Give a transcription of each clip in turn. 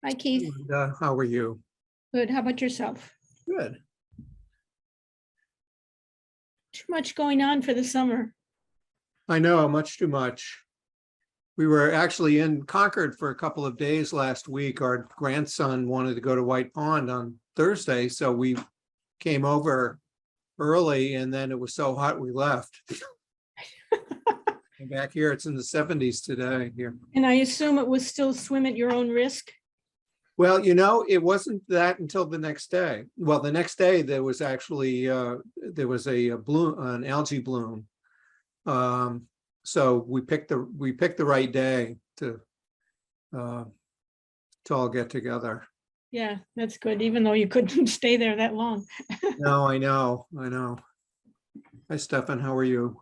Hi, Keith. And, how are you? Good. How about yourself? Good. Too much going on for the summer. I know, much too much. We were actually in Concord for a couple of days last week. Our grandson wanted to go to White Pond on Thursday, so we came over early, and then it was so hot we left. And back here, it's in the 70s today here. And I assume it was still swim at your own risk? Well, it wasn't that until the next day. Well, the next day there was actually there was a bloom, an algae bloom. So we picked the right day to all get together. Yeah, that's good, even though you couldn't stay there that long. No, I know. Hi, Stefan. How are you?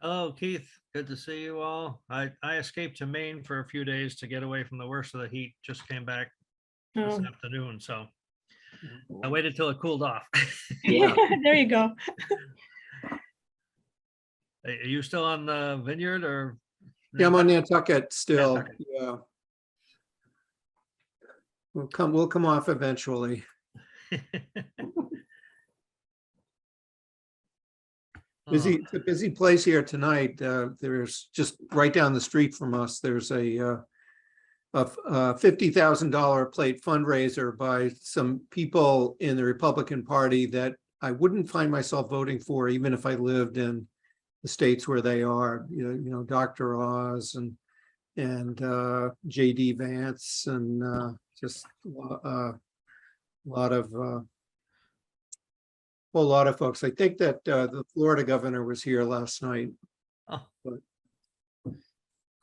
Hello, Keith. Good to see you all. I escaped to Maine for a few days to get away from the worst of the heat. Just came back this Oh, afternoon, so I waited till it cooled off. yeah, there you go. Are you still on the vineyard or? Yeah, I'm on Nantucket still. Nantucket. Yeah. We'll come off eventually. It's a busy place here tonight. There's just right down the street from us, there's a $50,000 plate fundraiser by some people in the Republican Party that I wouldn't find myself voting for, even if I lived in the states where they are. Dr. Oz and JD Vance and just a lot of folks. I think that the Florida governor was here last night. Oh.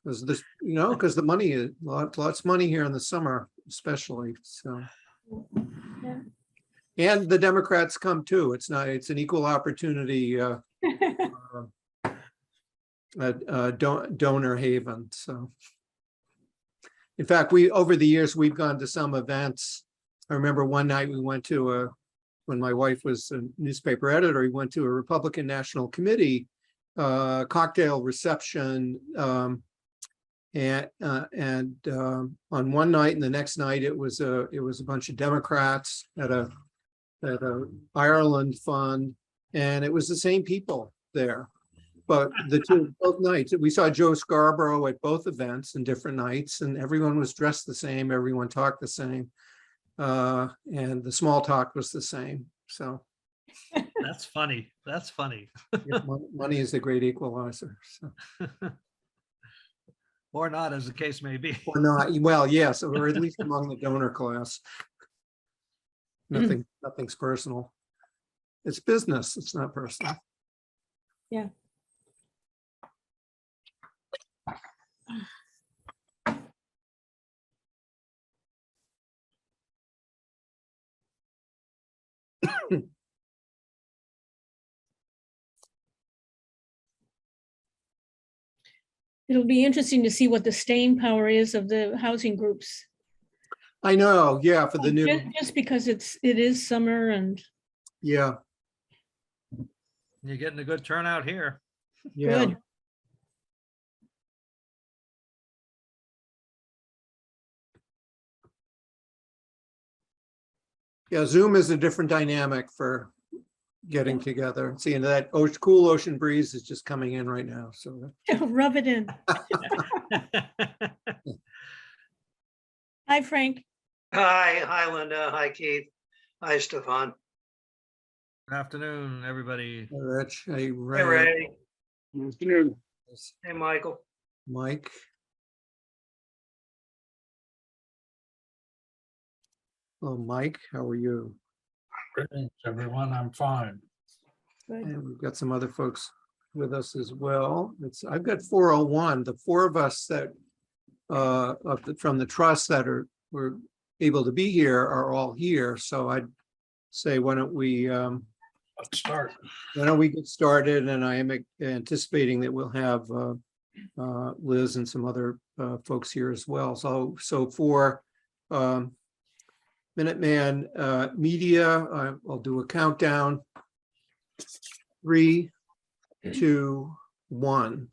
Because because the money is lots of money here in the summer, especially. So, Yeah. and the Democrats come too. It's an equal opportunity donor haven. So, in fact, over the years we've gone to some events. I remember one night we went to when my wife was a newspaper editor, we went to a Republican National Committee cocktail reception. And on one night, and the next night it was a bunch of Democrats at a Ireland fund, and it was the same people there. But both nights, we saw Joe Scarborough at both events and different nights, and everyone was dressed the same, everyone talked the same, and the small talk was the same. So That's funny. That's funny. money is a great equalizer. So. Or not, as the case may be. Or not, well, yes, or at least among the donor class. Nothing's personal. It's business, it's not personal. Yeah. It'll be interesting to see what the staying power is of the housing groups. I know, yeah, for the new, Just because it is summer and yeah, You're getting a good turnout here. yeah. good. Yeah, Zoom is a different dynamic for getting together. Seeing that cool ocean breeze is just coming in right now, so. Rub it in. Hi, Frank. Hi, Linda. Hi, Keith. Hi, Stefan. Good afternoon, everybody. Hey, Rich, hey, Hey, Ray, Ray. Hey, Michael. Mike. Oh, Mike, how are you? Greetings, everyone. I'm fine. Good. And we've got some other folks with us as well. I've got 401. The four of us that from the trust that were able to be here are all here. So I'd say, why don't we Let's start. why don't we get started? And I am anticipating that we'll have Liz and some other folks here as well. So for Minuteman Media, I'll do a countdown. 3, 2, 1.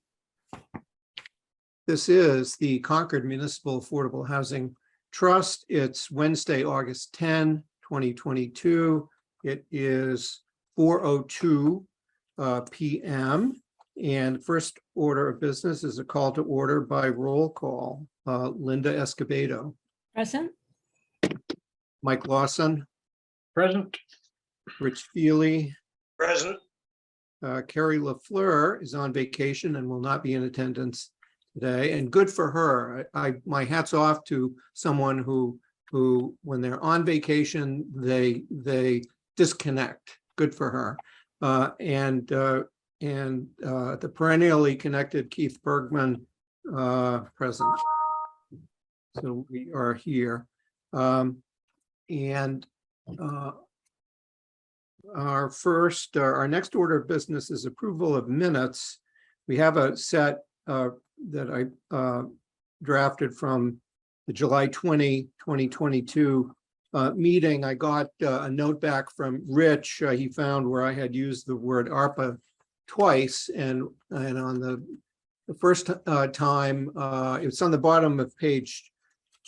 This is the Concord Municipal Affordable Housing Trust. It's Wednesday, August 10, 2022. It is 4:02 p.m. And first order of business is a call to order by roll call. Linda Escobedo, Present? Mike Lawson, Present. Rich Feely, Present. Carrie LaFleur is on vacation and will not be in attendance today, and good for her. My hat's off to someone who when they're on vacation, they disconnect. Good for her. And the perennially connected Keith Bergman present. So we are here. Our next order of business is approval of minutes. We have a set that I drafted from the July 20, 2022 meeting. I got a note back from Rich. He found where I had used the word ARPA twice, and on the first time, it's on the bottom of page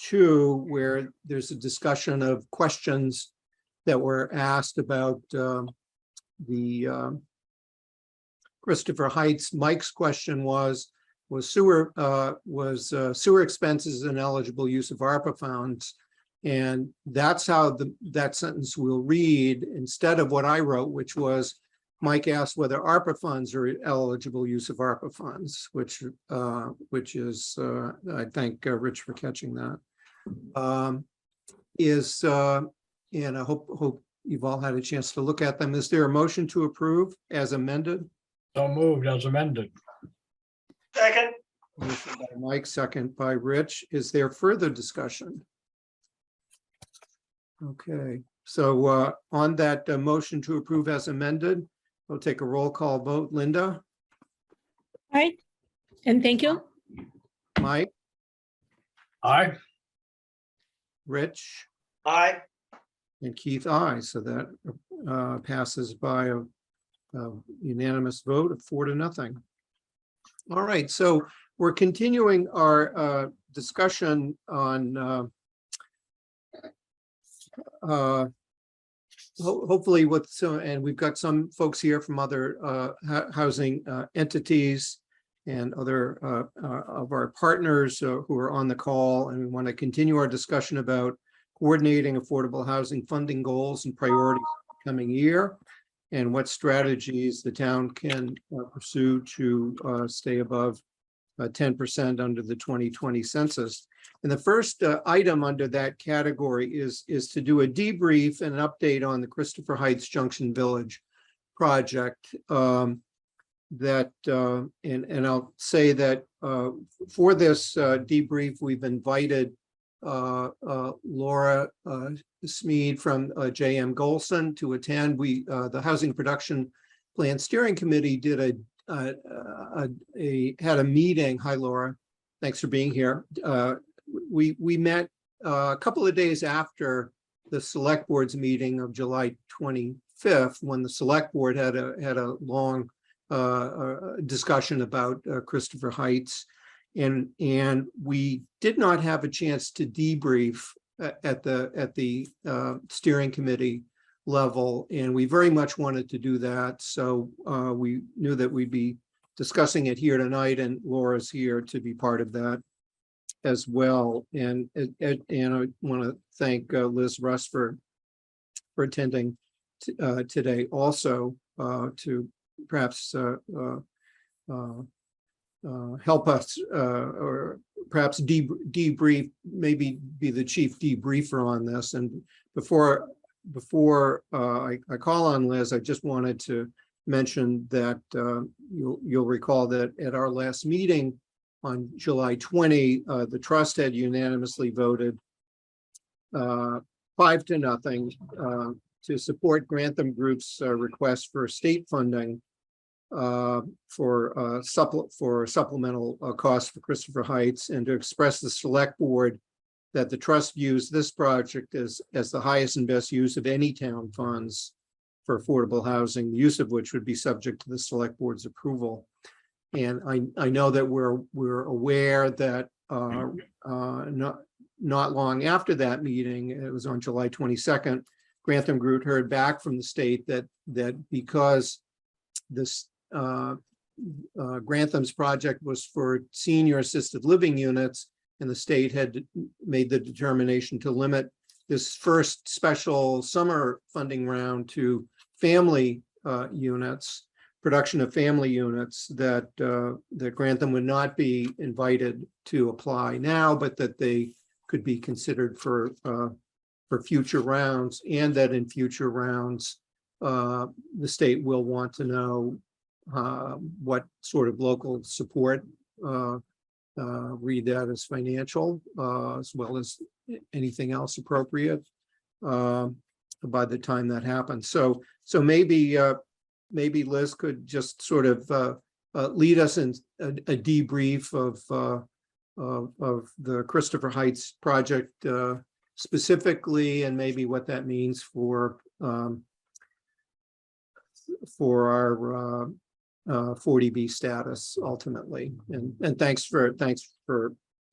2, where there's a discussion of questions that were asked about the Christopher Heights. Mike's question was sewer expenses and eligible use of ARPA funds, and that's how that sentence will read instead of what I wrote, which was Mike asked whether ARPA funds are eligible use of ARPA funds, which is I thank Rich for catching that. And I hope you've all had a chance to look at them. Is there a motion to approve as amended? So moved as amended. Second. Motion by Mike, second by Rich. Is there further discussion? Okay, so on that motion to approve as amended, we'll take a roll call vote. Linda? Aye. And thank you. Mike? Aye. Rich? Aye. And Keith, aye. So that passes by a unanimous vote of 4-0. All right, so we're continuing our discussion on hopefully and we've got some folks here from other housing entities and other of our partners who are on the call, and we want to continue our discussion about coordinating affordable housing funding goals and priorities for the coming year, and what strategies the town can pursue to stay above 10% under the 2020 census. And the first item under that category is to do a debrief and an update on the Christopher Heights Junction Village project. And I'll say that for this debrief, we've invited Laura Smead from JM Golson to attend. The Housing Production Plan Steering Committee did had a meeting. Hi, Laura. Thanks for being here. We met a couple of days after the select board's meeting of July 25th, when the select board had a long discussion about Christopher Heights, and we did not have a chance to debrief at the steering committee level, and we very much wanted to do that. So we knew that we'd be discussing it here tonight, and Laura's here to be part of that as well. And I want to thank Liz Russ for attending today also, to perhaps help us or perhaps debrief, maybe be the chief debriefer on this. And before I call on Liz, I just wanted to mention that you'll recall that at our last meeting on July 20, the trust had unanimously voted 5-0 to support Grantham Group's request for state funding for supplemental costs for Christopher Heights, and to express the select board that the trust views this project as the highest and best use of any town funds for affordable housing, the use of which would be subject to the select board's approval. And I know that we're aware that not long after that meeting, it was on July 22nd, Grantham Group heard back from the state that because this Grantham's project was for senior assisted living units, and the state had made the determination to limit this first special summer funding round to family units, production of family units, that Grantham would not be invited to apply now, but that they could be considered for future rounds, and that in future rounds, the state will want to know what sort of local support, read that as financial, as well as anything else appropriate by the time that happens. So maybe Liz could just sort of lead us in a debrief of the Christopher Heights project specifically, and maybe what that means for our 40B status ultimately. And thanks for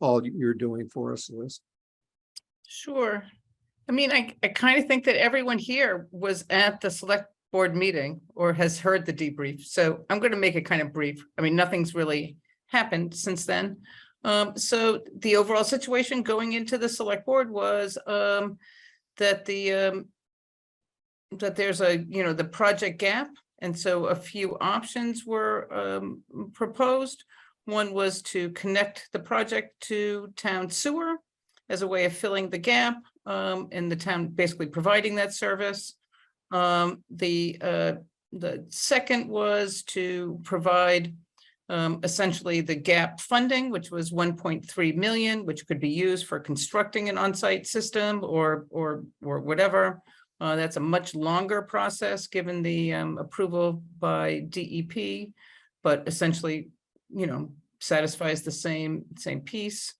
all you're doing for us, Liz. Sure. I mean, I kind of think that everyone here was at the select board meeting or has heard the debrief. So I'm going to make it kind of brief. I mean, nothing's really happened since then. So the overall situation going into the select board was that there's the project gap. And so a few options were proposed. One was to connect the project to town sewer as a way of filling the gap, and the town basically providing that service. The second was to provide essentially the gap funding, which was 1.3 million, which could be used for constructing an on-site system or whatever. That's a much longer process given the approval by DEP, but essentially, satisfies the same piece.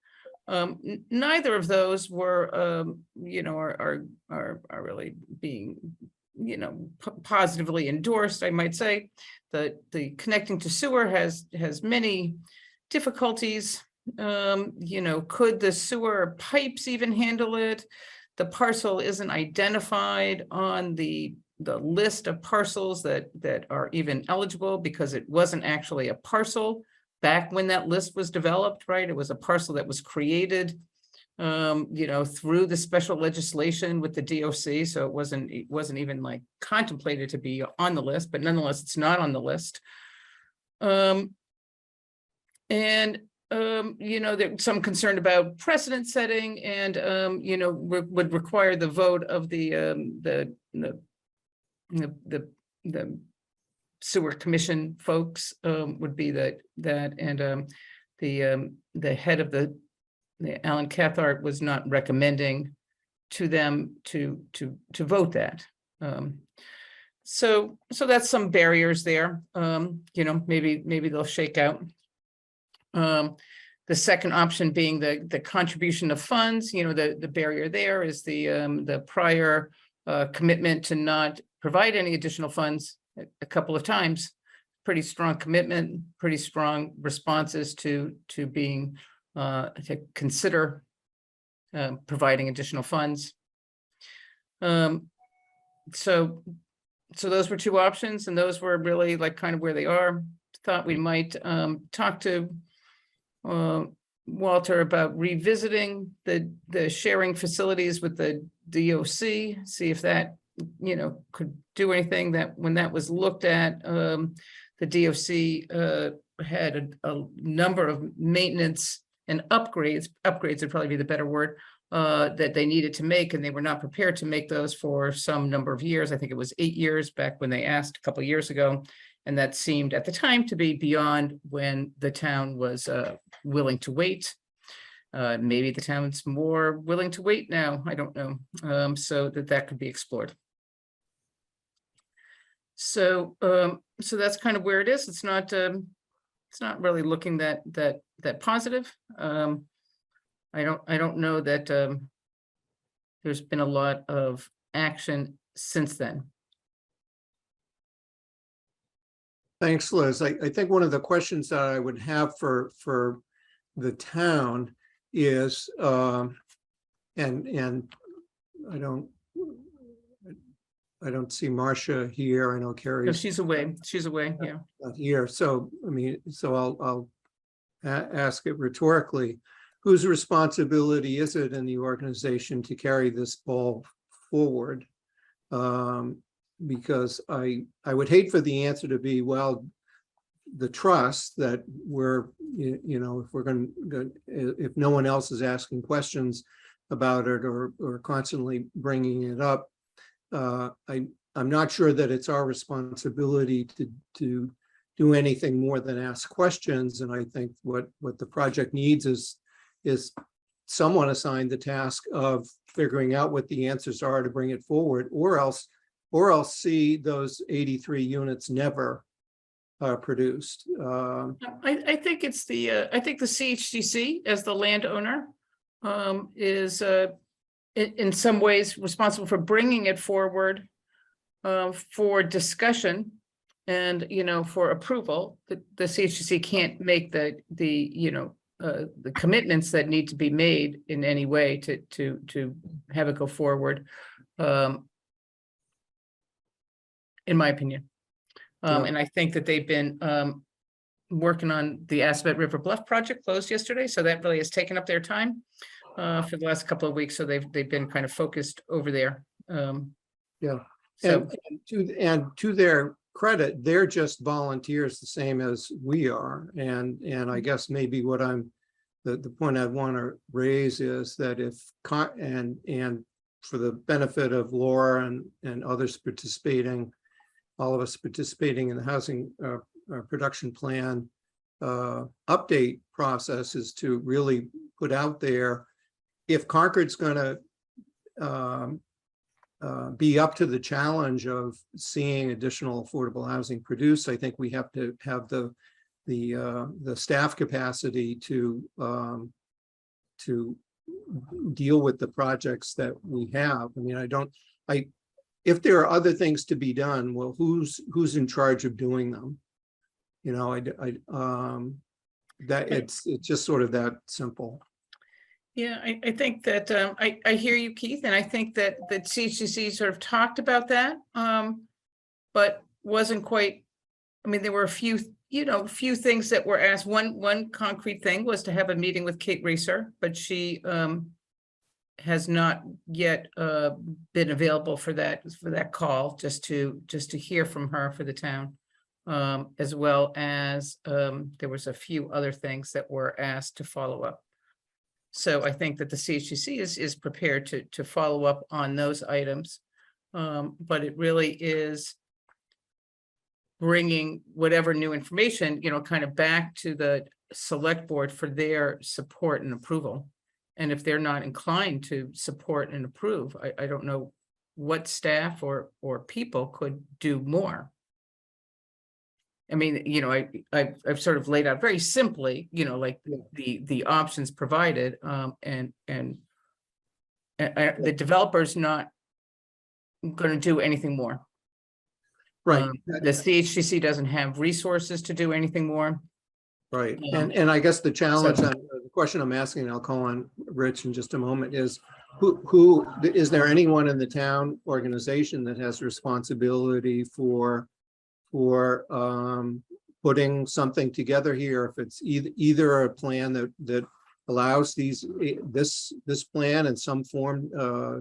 Neither of those were, are really being, positively endorsed, I might say. The connecting to sewer has many difficulties. Could the sewer pipes even handle it? The parcel isn't identified on the list of parcels that are even eligible, because it wasn't actually a parcel back when that list was developed, right? It was a parcel that was created, through the special legislation with the DOC. So it wasn't even like contemplated to be on the list, but nonetheless, it's not on the list. There's some concern about precedent setting, and would require the vote of the sewer commission folks, would be that and the head of the Alan Cathart was not recommending to them to vote that. So that's some barriers there. Maybe they'll shake out. The second option being the contribution of funds. The barrier there is the prior commitment to not provide any additional funds a couple of times. Pretty strong commitment, pretty strong responses to being to consider providing additional funds. So those were two options, and those were really like kind of where they are. Thought we might talk to Walter about revisiting the sharing facilities with the DOC, see if that could do anything. That when that was looked at, the DOC had a number of maintenance and upgrades would probably be the better word, that they needed to make, and they were not prepared to make those for some number of years. I think it was 8 years back when they asked a couple of years ago. And that seemed at the time to be beyond when the town was willing to wait. Maybe the town's more willing to wait now, I don't know, so that could be explored. So that's kind of where it is. It's not really looking that positive. I don't know that there's been a lot of action since then. Thanks, Liz. I think one of the questions that I would have for the town is and I don't see Marcia here. I know No, Carrie's she's away. She's away. Yeah. not here. So, I mean, so I'll ask it rhetorically. Whose responsibility is it in the organization to carry this ball forward? Because I would hate for the answer to be, well, the trust that we're, you know, if we're going to, if no one else is asking questions about it or constantly bringing it up, I'm not sure that it's our responsibility to do anything more than ask questions. And I think what the project needs is someone assigned the task of figuring out what the answers are to bring it forward, or else see those 83 units never produced. I think it's I think the CHDC as the landowner is in some ways responsible for bringing it forward for discussion and, you know, for approval. The CHDC can't make the commitments that need to be made in any way to have it go forward, in my opinion. And I think that they've been working on the Assabet River Bluff project closed yesterday, so that really has taken up their time for the last couple of weeks. So they've been kind of focused over there. Yeah. So And to their credit, they're just volunteers the same as we are. And I guess maybe what the point I'd want to raise is that if and for the benefit of Laura and others participating, all of us participating in the housing production plan update process, is to really put out there, if Concord's going to be up to the challenge of seeing additional affordable housing produced, I think we have to have the staff capacity to deal with the projects that we have. I mean, if there are other things to be done, well, who's in charge of doing them? You know, that it's just sort of that simple. yeah, I think that I hear you, Keith, and I think that CHCC sort of talked about that, but wasn't quite. I mean, there were a few things that were asked. One concrete thing was to have a meeting with Kate Racer, but she has not yet been available for that call, just to hear from her for the town, as well as there was a few other things that were asked to follow up. So I think that the CHCC is prepared to follow up on those items, but it really is bringing whatever new information, kind of back to the select board for their support and approval. And if they're not inclined to support and approve, I don't know what staff or people could do more. I mean, I've sort of laid out very simply, like the options provided, and the developer's not going to do anything more. Right. The CHCC doesn't have resources to do anything more. Right. And I guess the challenge, the question I'm asking, and I'll call on Rich in just a moment, is who is there anyone in the town organization that has responsibility for putting something together here? If it's either a plan that allows this plan in some form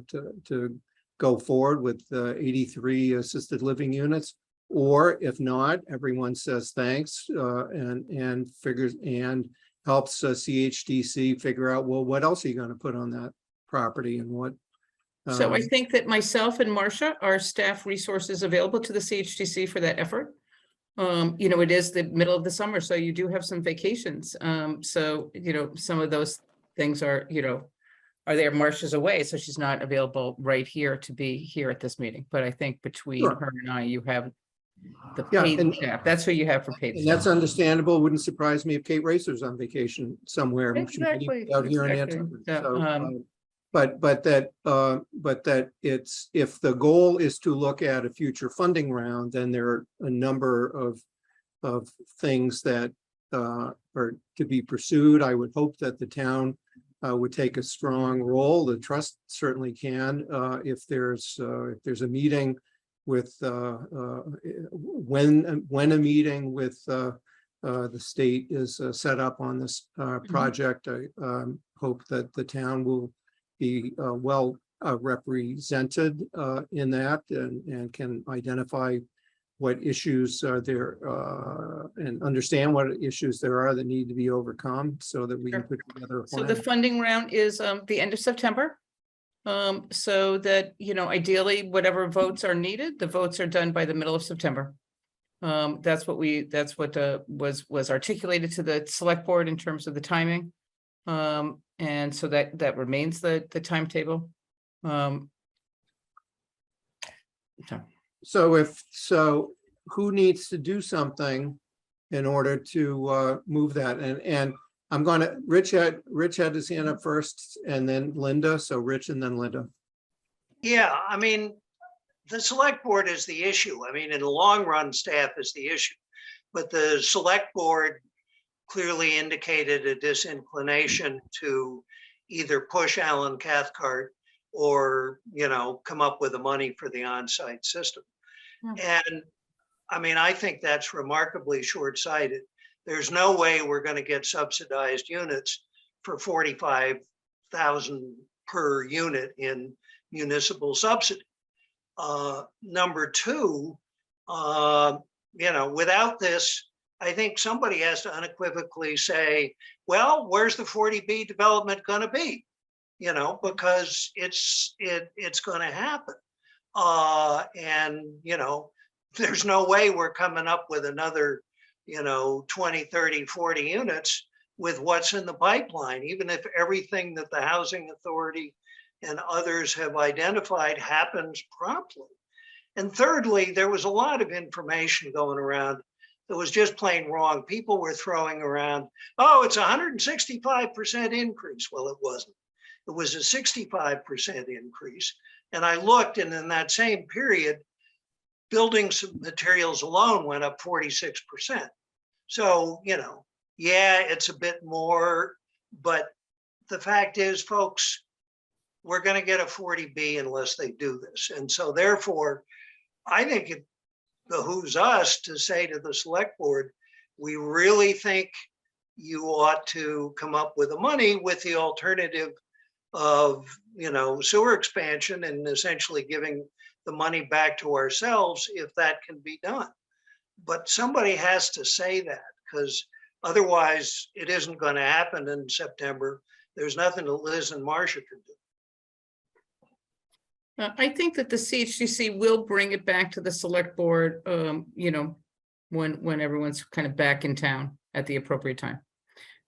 to go forward with 83 assisted living units, or if not, everyone says thanks and figures and helps CHDC figure out, well, what else are you going to put on that property and what. So I think that myself and Marcia are staff resources available to the CHDC for that effort. It is the middle of the summer, so you do have some vacations. So, some of those things are there. Marcia's away, so she's not available right here to be here at this meeting. But I think between her and I, you have the paid staff. That's who you have for paid and staff. that's understandable. Wouldn't surprise me if Kate Racer's on vacation somewhere. Exactly. Out here in Nantucket. But that it's, if the goal is to look at a future funding round, then there are a number of things that are to be pursued. I would hope that the town would take a strong role. The trust certainly can, if there's a meeting with, when a meeting with the state is set up on this project. I hope that the town will be well represented in that and can identify what issues are there and understand what issues there are that need to be overcome so that we can Sure. put together a So plan. the funding round is the end of September. So that, ideally, whatever votes are needed, the votes are done by the middle of September. That's what was articulated to the select board in terms of the timing. And so that remains the timetable. So who needs to do something in order to move that? And I'm gonna, Rich had his hand up first and then Linda. So Rich and then Linda. Yeah, I mean, the select board is the issue. I mean, in the long run, staff is the issue. But the select board clearly indicated a disinclination to either push Alan Cathcart or, come up with the money for the on-site system. And I mean, I think that's remarkably short-sighted. There's no way we're going to get subsidized units for 45,000 per unit in municipal subsidy. Number two, without this, I think somebody has to unequivocally say, well, where's the 40B development going to be? Because it's going to happen. There's no way we're coming up with another, 20, 30, 40 units with what's in the pipeline, even if everything that the housing authority and others have identified happens promptly. And thirdly, there was a lot of information going around that was just plain wrong. People were throwing around, oh, it's 165% increase. Well, it wasn't. It was a 65% increase. And I looked, and in that same period, building materials alone went up 46%. So, yeah, it's a bit more, but the fact is, folks, we're going to get a 40B unless they do this. And so therefore, I think it behooves us to say to the select board, we really think you ought to come up with the money with the alternative of, sewer expansion and essentially giving the money back to ourselves if that can be done. But somebody has to say that, because otherwise it isn't going to happen in September. There's nothing that Liz and Marcia can do. I think that the CHDC will bring it back to the select board, when everyone's kind of back in town at the appropriate time.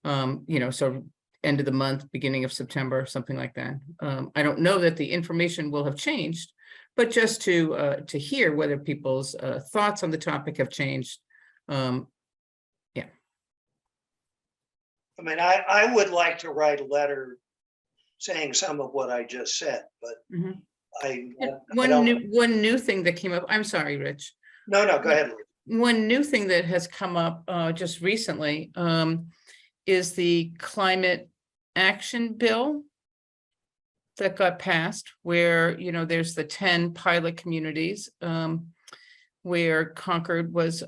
So end of the month, beginning of September, something like that. I don't know that the information will have changed, but just to hear whether people's thoughts on the topic have changed. Yeah. I mean, I would like to write a letter saying some of what I just said, but One new thing that came up, I'm sorry, Rich. No, go ahead. One new thing that has come up just recently is the climate action bill that got passed, where, there's the 10 pilot communities where Concord was,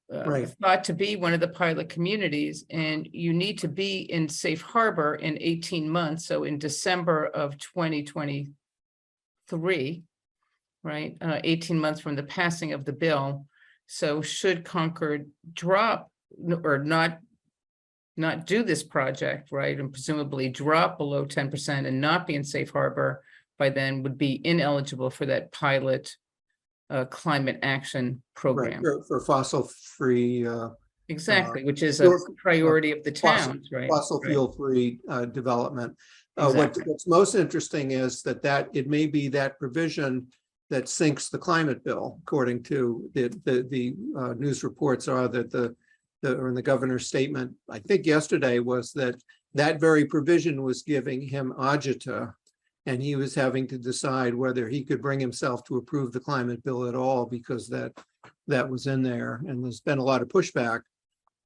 Right. thought to be one of the pilot communities, and you need to be in safe harbor in 18 months. So in December of 2023, right, 18 months from the passing of the bill. So should Concord drop or not do this project, right, and presumably drop below 10% and not be in safe harbor, by then would be ineligible for that pilot climate action program. Right, for fossil-free, Exactly, which is a priority of the towns, right? fossil Right. fuel-free development. Exactly. What's most interesting is that it may be that provision that sinks the climate bill, according to the news reports are that the governor's statement, I think yesterday, was that very provision was giving him agita, and he was having to decide whether he could bring himself to approve the climate bill at all, because that was in there. And there's been a lot of pushback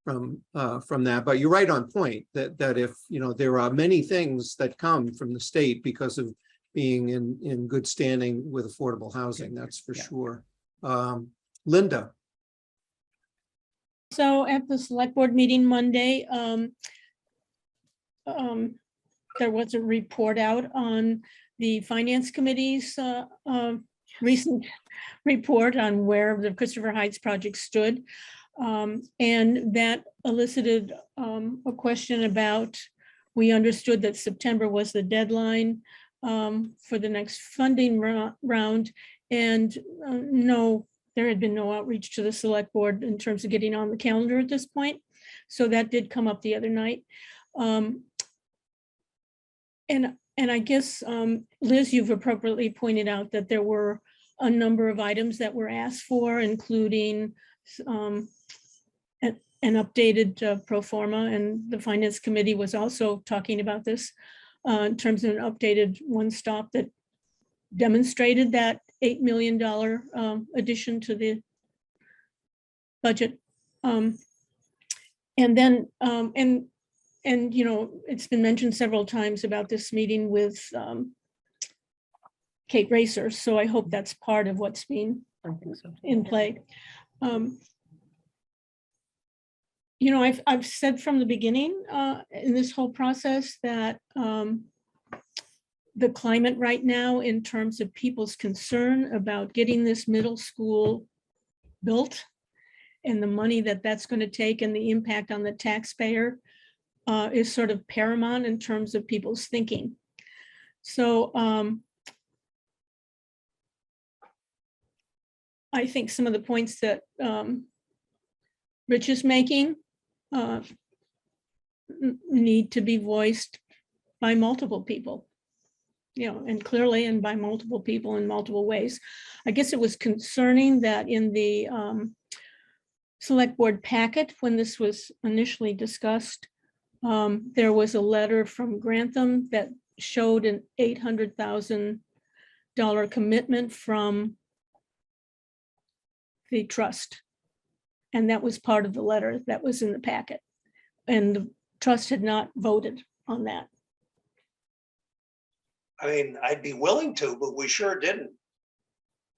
from that. But you're right on point that if, there are many things that come from the state because of being in good standing with affordable housing, that's for Yeah. sure. Linda. So at the select board meeting Monday, there was a report out on the finance committee's recent report on where the Christopher Heights project stood. And that elicited a question about, we understood that September was the deadline for the next funding round. And no, there had been no outreach to the select board in terms of getting on the calendar at this point. So that did come up the other night. And I guess, Liz, you've appropriately pointed out that there were a number of items that were asked for, including an updated pro forma, and the finance committee was also talking about this in terms of an updated one-stop that demonstrated that $8 million addition to the budget. And then, and it's been mentioned several times about this meeting with Kate Racer, so I hope that's part of what's being I think so. in play. I've said from the beginning in this whole process that the climate right now in terms of people's concern about getting this middle school built and the money that that's going to take and the impact on the taxpayer is sort of paramount in terms of people's thinking. So I think some of the points that Rich is making need to be voiced by multiple people, and clearly and by multiple people in multiple ways. I guess it was concerning that in the select board packet, when this was initially discussed, there was a letter from Grantham that showed an $800,000 commitment from the trust. And that was part of the letter that was in the packet. And the trust had not voted on that. I mean, I'd be willing to, but we sure didn't.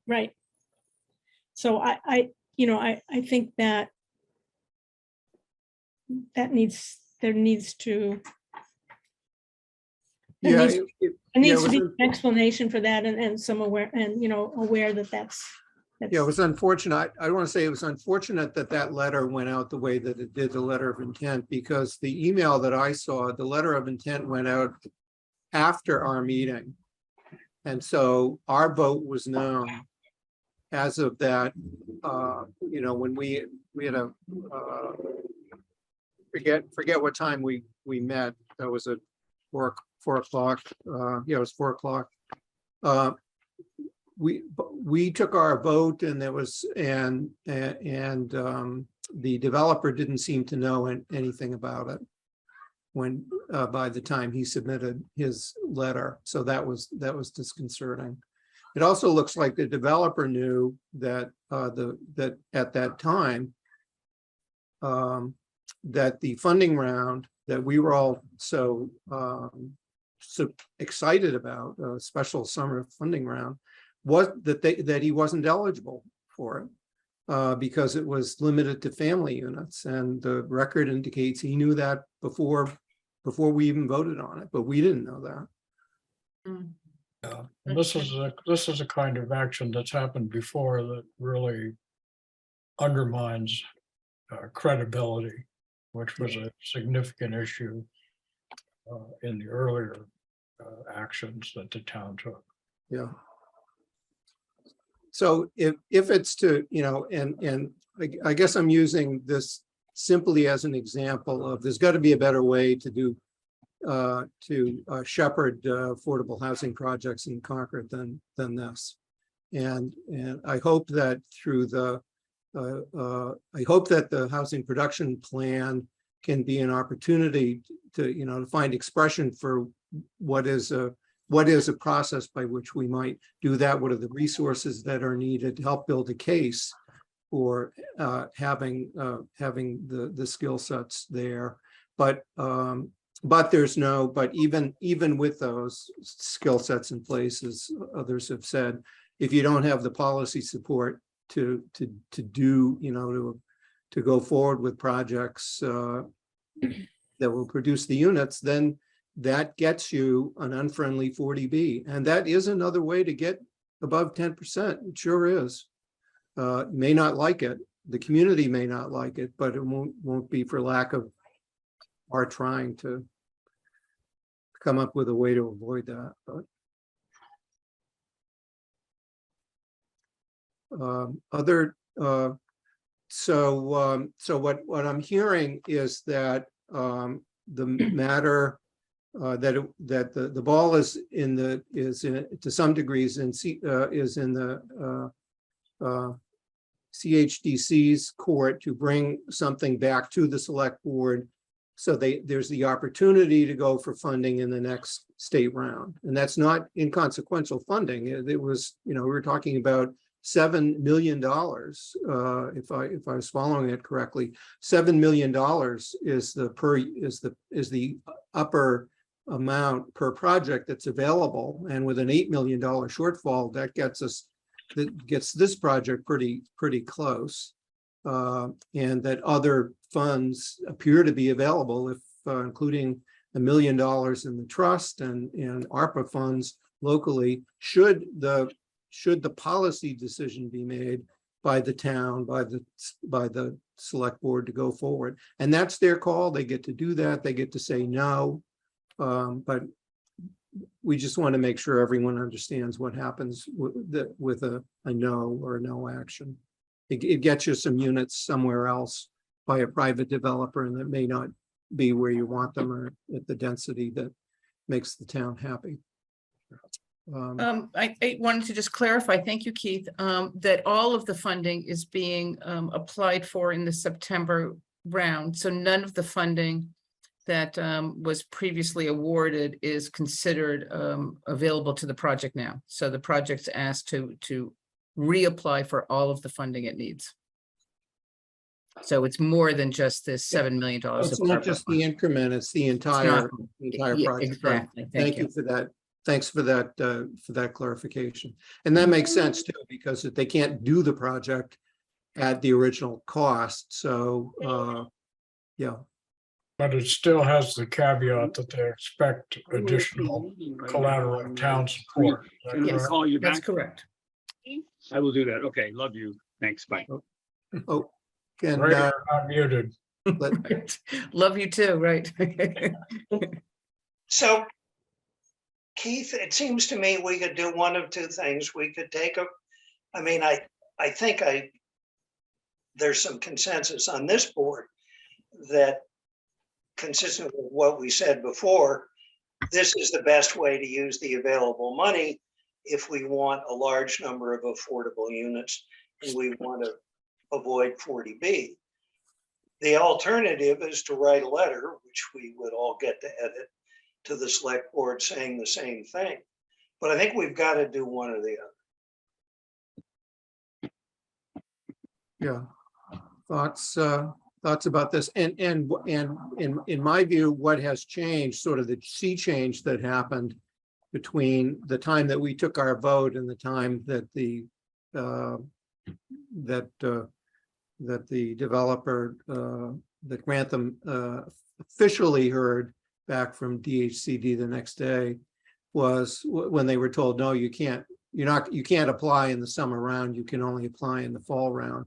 Right. So I think that there needs to Yeah, needs to be it an explanation for that and some aware that that's. it was unfortunate. I want to say it was unfortunate that letter went out the way that it did, the letter of intent, because the email that I saw, the letter of intent went out after our meeting. And so our vote was known as of that, when we had a, forget what time we met. That was at 4 o'clock. Yeah, it was 4 o'clock. We took our vote, and there was the developer didn't seem to know anything about it when by the time he submitted his letter. So that was disconcerting. It also looks like the developer knew that that at that time that the funding round that we were all so excited about, a special summer funding round, was that he wasn't eligible for it because it was limited to family units, and the record indicates he knew that before we even voted on it, but we didn't know that. Yeah, and this is a kind of action that's happened before that really undermines credibility, which was a significant issue in the earlier actions that the town took. Yeah. So if it's to, and I guess I'm using this simply as an example of, there's got to be a better way to do shepherd affordable housing projects in Concord than this. And I hope that through I hope that the housing production plan can be an opportunity to find expression for what is a process by which we might do that. What are the resources that are needed to help build a case having the skill sets there. But even with those skill sets in place, as others have said, if you don't have the policy support to do, to go forward with projects that will produce the units, then that gets you an unfriendly 40B. And that is another way to get above 10%. It sure is. May not like it. The community may not like it, but it won't be for lack of our trying to come up with a way to avoid that. But so what I'm hearing is that the matter that the ball is to some degrees is in the CHDC's court to bring something back to the select board. So there's the opportunity to go for funding in the next state round. And that's not inconsequential funding. It was, we were talking about $7 million, if I was following it correctly. $7 million is the upper amount per project that's available. And with an $8 million shortfall, that gets this project pretty close. And that other funds appear to be available, if including $1 million in the trust and ARPA funds locally, should the policy decision be made by the town, by the select board to go forward. And that's their call. They get to do that. They get to say no. But we just want to make sure everyone understands what happens with a no or no action. It gets you some units somewhere else by a private developer, and that may not be where you want them or at the density that makes the town happy. I wanted to just clarify, thank you, Keith, that all of the funding is being applied for in the September round. So none of the funding that was previously awarded is considered available to the project now. So the project's asked to reapply for all of the funding it needs. So it's more than just this $7 million. It's not just the increment, it's the entire Yeah, project. exactly. Thank you for that. Thanks for that clarification. And that makes sense too, because they can't do the project at the original cost. So, yeah. But it still has the caveat that they expect additional collateral town support. Is that Yes, correct? Call you that's back. correct. I will do that. Okay, love you. Thanks, bye. Oh, can Ray, you're not muted. Right. Love you too, right? So Keith, it seems to me we could do one of two things. We could take I think there's some consensus on this board that, consistent with what we said before, this is the best way to use the available money if we want a large number of affordable units and we want to avoid 40B. The alternative is to write a letter, which we would all get to edit, to the select board saying the same thing. But I think we've got to do one or the other. Yeah. Thoughts about this, and in my view, what has changed, sort of the sea change that happened between the time that we took our vote and the time that the developer, that Grantham officially heard back from DHCD the next day, was when they were told, no, you can't apply in the summer round, you can only apply in the fall round.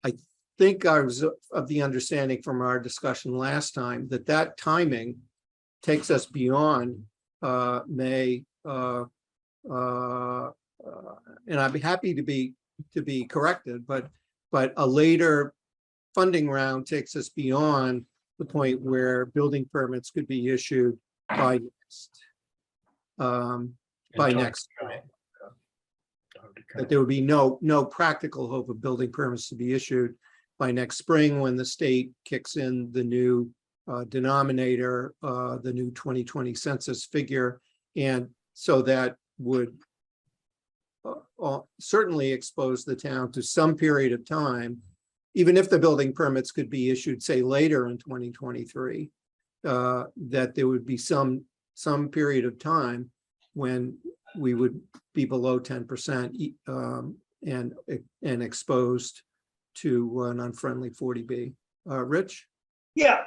I think I was of the understanding from our discussion last time that timing takes us beyond May, and I'd be happy to be corrected, but a later funding round takes us beyond the point where building permits could be issued by next spring. That there would be no practical hope of building permits to be issued by next spring, when the state kicks in the new denominator, the new 2020 census figure. And so that would certainly expose the town to some period of time, even if the building permits could be issued, say, later in 2023, that there would be some period of time when we would be below 10% and exposed to an unfriendly 40B. Rich? Yeah,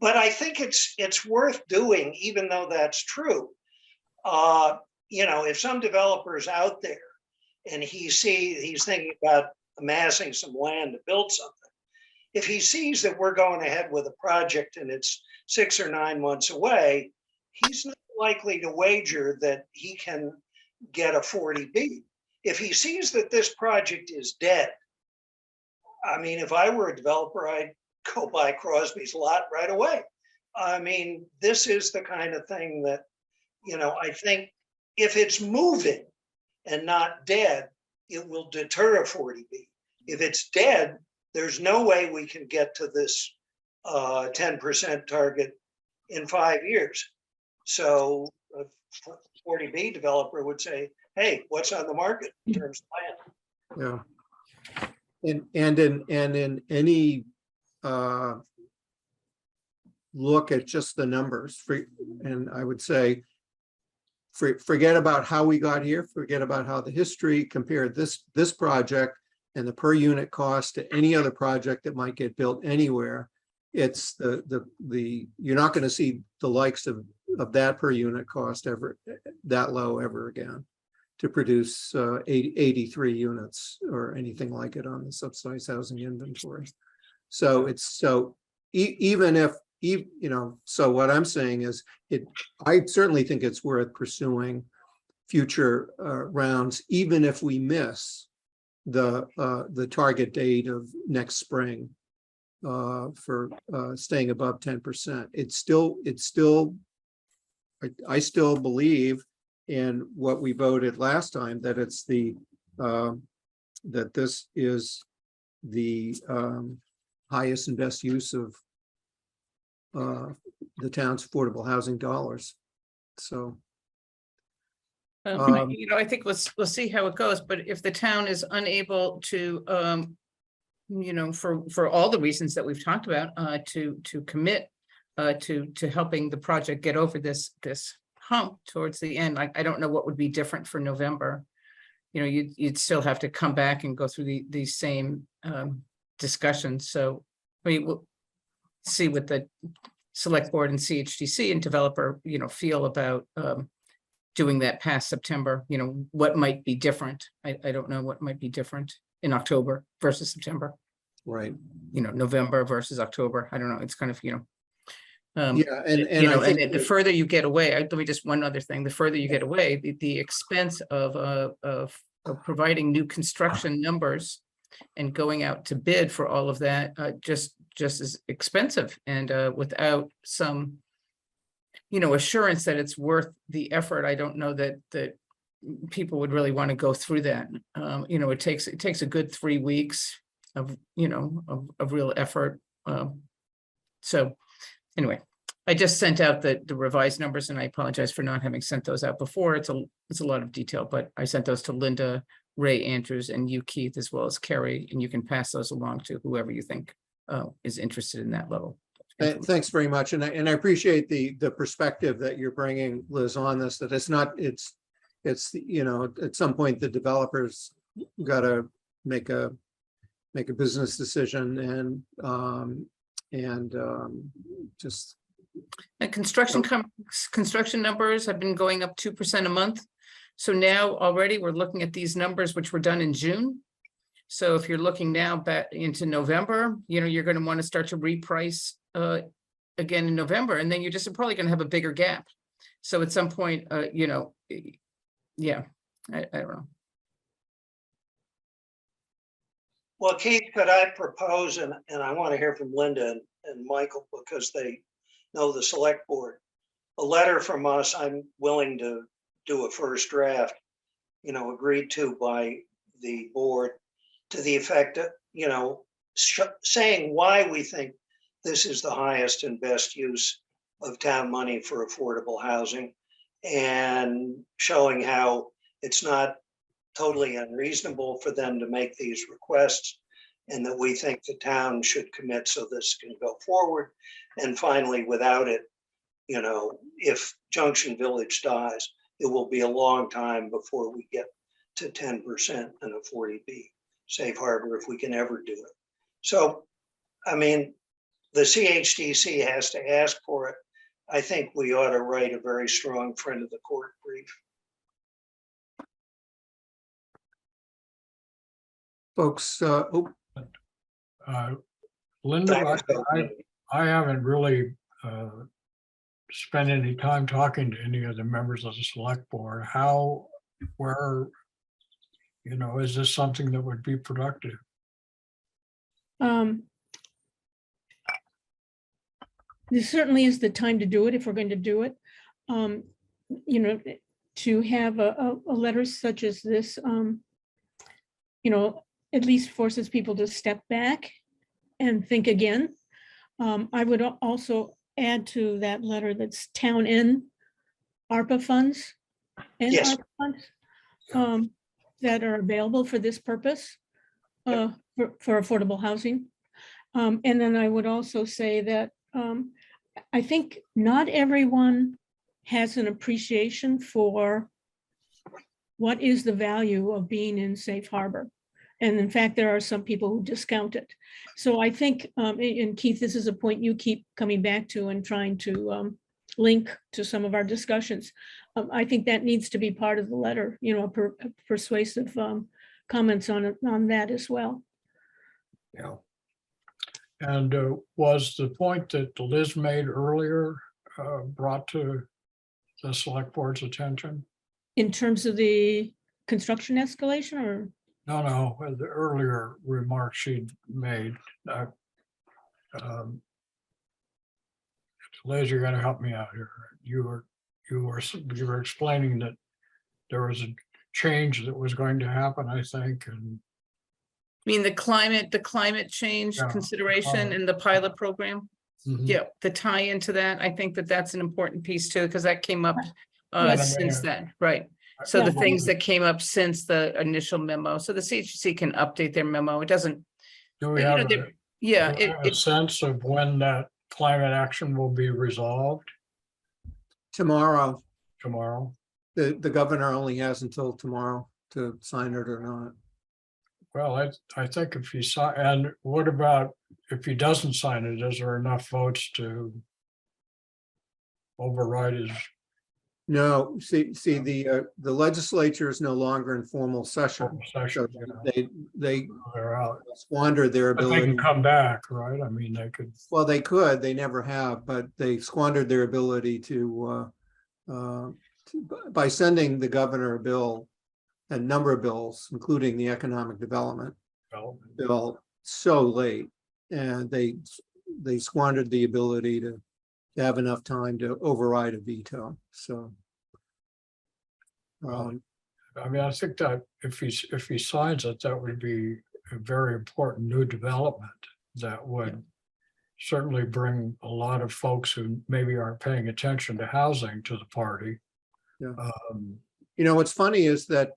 but I think it's worth doing, even though that's true. If some developer's out there and he's thinking about amassing some land to build something, if he sees that we're going ahead with a project and it's 6 or 9 months away, he's not likely to wager that he can get a 40B. If he sees that this project is dead, I mean, if I were a developer, I'd go buy Crosby's lot right away. I mean, this is the kind of thing that, I think if it's moving and not dead, it will deter a 40B. If it's dead, there's no way we can get to this 10% target in 5 years. So a 40B developer would say, hey, what's on the market in terms of land? Yeah. And in any look at just the numbers, and I would say, forget about how we got here, forget about how the history compared this project and the per unit cost to any other project that might get built anywhere. It's you're not going to see the likes of that per unit cost ever that low ever again to produce 83 units or anything like it on the subsidized housing inventory. So even if, so what I'm saying is I certainly think it's worth pursuing future rounds, even if we miss the target date of next spring for staying above 10%. I still believe in what we voted last time, that it's that this is the highest and best use of the town's affordable housing dollars. So I think we'll see how it goes, but if the town is unable to, for all the reasons that we've talked about, to commit to helping the project get over this hump towards the end, I don't know what would be different for November. You'd still have to come back and go through these same discussions. So we'll see what the select board and CHDC and developer, feel about doing that past September. What might be different. I don't know what might be different in October versus September. right. November versus October. I don't know. It's kind of, Yeah, and I think the further you get away, let me just one other thing, the further you get away, the expense of providing new construction numbers and going out to bid for all of that just is expensive, and without some assurance that it's worth the effort, I don't know that people would really want to go through that. It takes a good 3 weeks of real effort. So anyway, I just sent out the revised numbers, and I apologize for not having sent those out before. It's a lot of detail, but I sent those to Linda, Ray Andrews, and you, Keith, as well as Kerry, and you can pass those along to whoever you think is interested in that level. thanks very much, and I appreciate the perspective that you're bringing, Liz, on this. That it's at some point the developers got to make a business decision and just. And construction numbers have been going up 2% a month. So now already we're looking at these numbers, which were done in June. So if you're looking now back into November, you're going to want to start to reprice again in November, and then you're just probably going to have a bigger gap. So at some point, yeah, I don't know. Well, Keith, could I propose, and I want to hear from Linda and Michael, because they know the select board, a letter from us. I'm willing to do a first draft, agreed to by the board, to the effect of, saying why we think this is the highest and best use of town money for affordable housing, and showing how it's not totally unreasonable for them to make these requests, and that we think the town should commit so this can go forward. And finally, without it, you know, if Junction Village dies, it will be a long time before we get to 10% and a 40B safe harbor, if we can ever do it. So, I mean, the CHDC has to ask for it. I think we ought to write a very strong friend of the court brief. Folks, Linda, Thanks. I haven't really spent any time talking to any of the members of the select board. How, where, you know, is this something that would be productive? This certainly is the time to do it if we're going to do it. You know, to have a letter such as this, you know, at least forces people to step back and think again. I would also add to that letter that's town in ARPA funds and Yes. ARPA funds that are available for this purpose, for affordable housing. And then I would also say that I think not everyone has an appreciation for what is the value of being in safe harbor. And in fact, there are some people who discount it. So I think, and Keith, this is a point you keep coming back to and trying to link to some of our discussions. I think that needs to be part of the letter, you know, persuasive comments on it, on that as well. Yeah. And was the point that Liz made earlier brought to the select board's attention? In terms of the construction escalation, or? No, the earlier remarks she'd made. Liz, you're gonna help me out here. You were explaining that there was a change that was going to happen, I think, and I mean, the climate change Yeah, consideration climate. in the pilot program. Mhm. Yeah, the tie into that, I think that that's an important piece too, because that came up Yeah. since then, right? So the Yeah. things that came up since the initial memo, so the CHC can update their memo. It doesn't, Do we you have know, yeah, do we have a sense of when that climate action will be resolved? tomorrow, Tomorrow? the governor only has until tomorrow to sign it or not. Well, I think if he sign, and what about if he doesn't sign it, is there enough votes to override his? No, see, the legislature is no longer in formal session. Session, So you know, they they're out. squandered their But they ability. can come back, right? I mean, they could. Well, they could, they never have, but they squandered their ability by sending the governor a bill, a number of bills, including the economic development bill, so late. And they squandered the ability to have enough time to override a veto, so. I mean, I think that if he signs it, that would be a very important new development that would certainly bring a lot of folks who maybe aren't paying attention to housing to the party. Yeah. You know, what's funny is that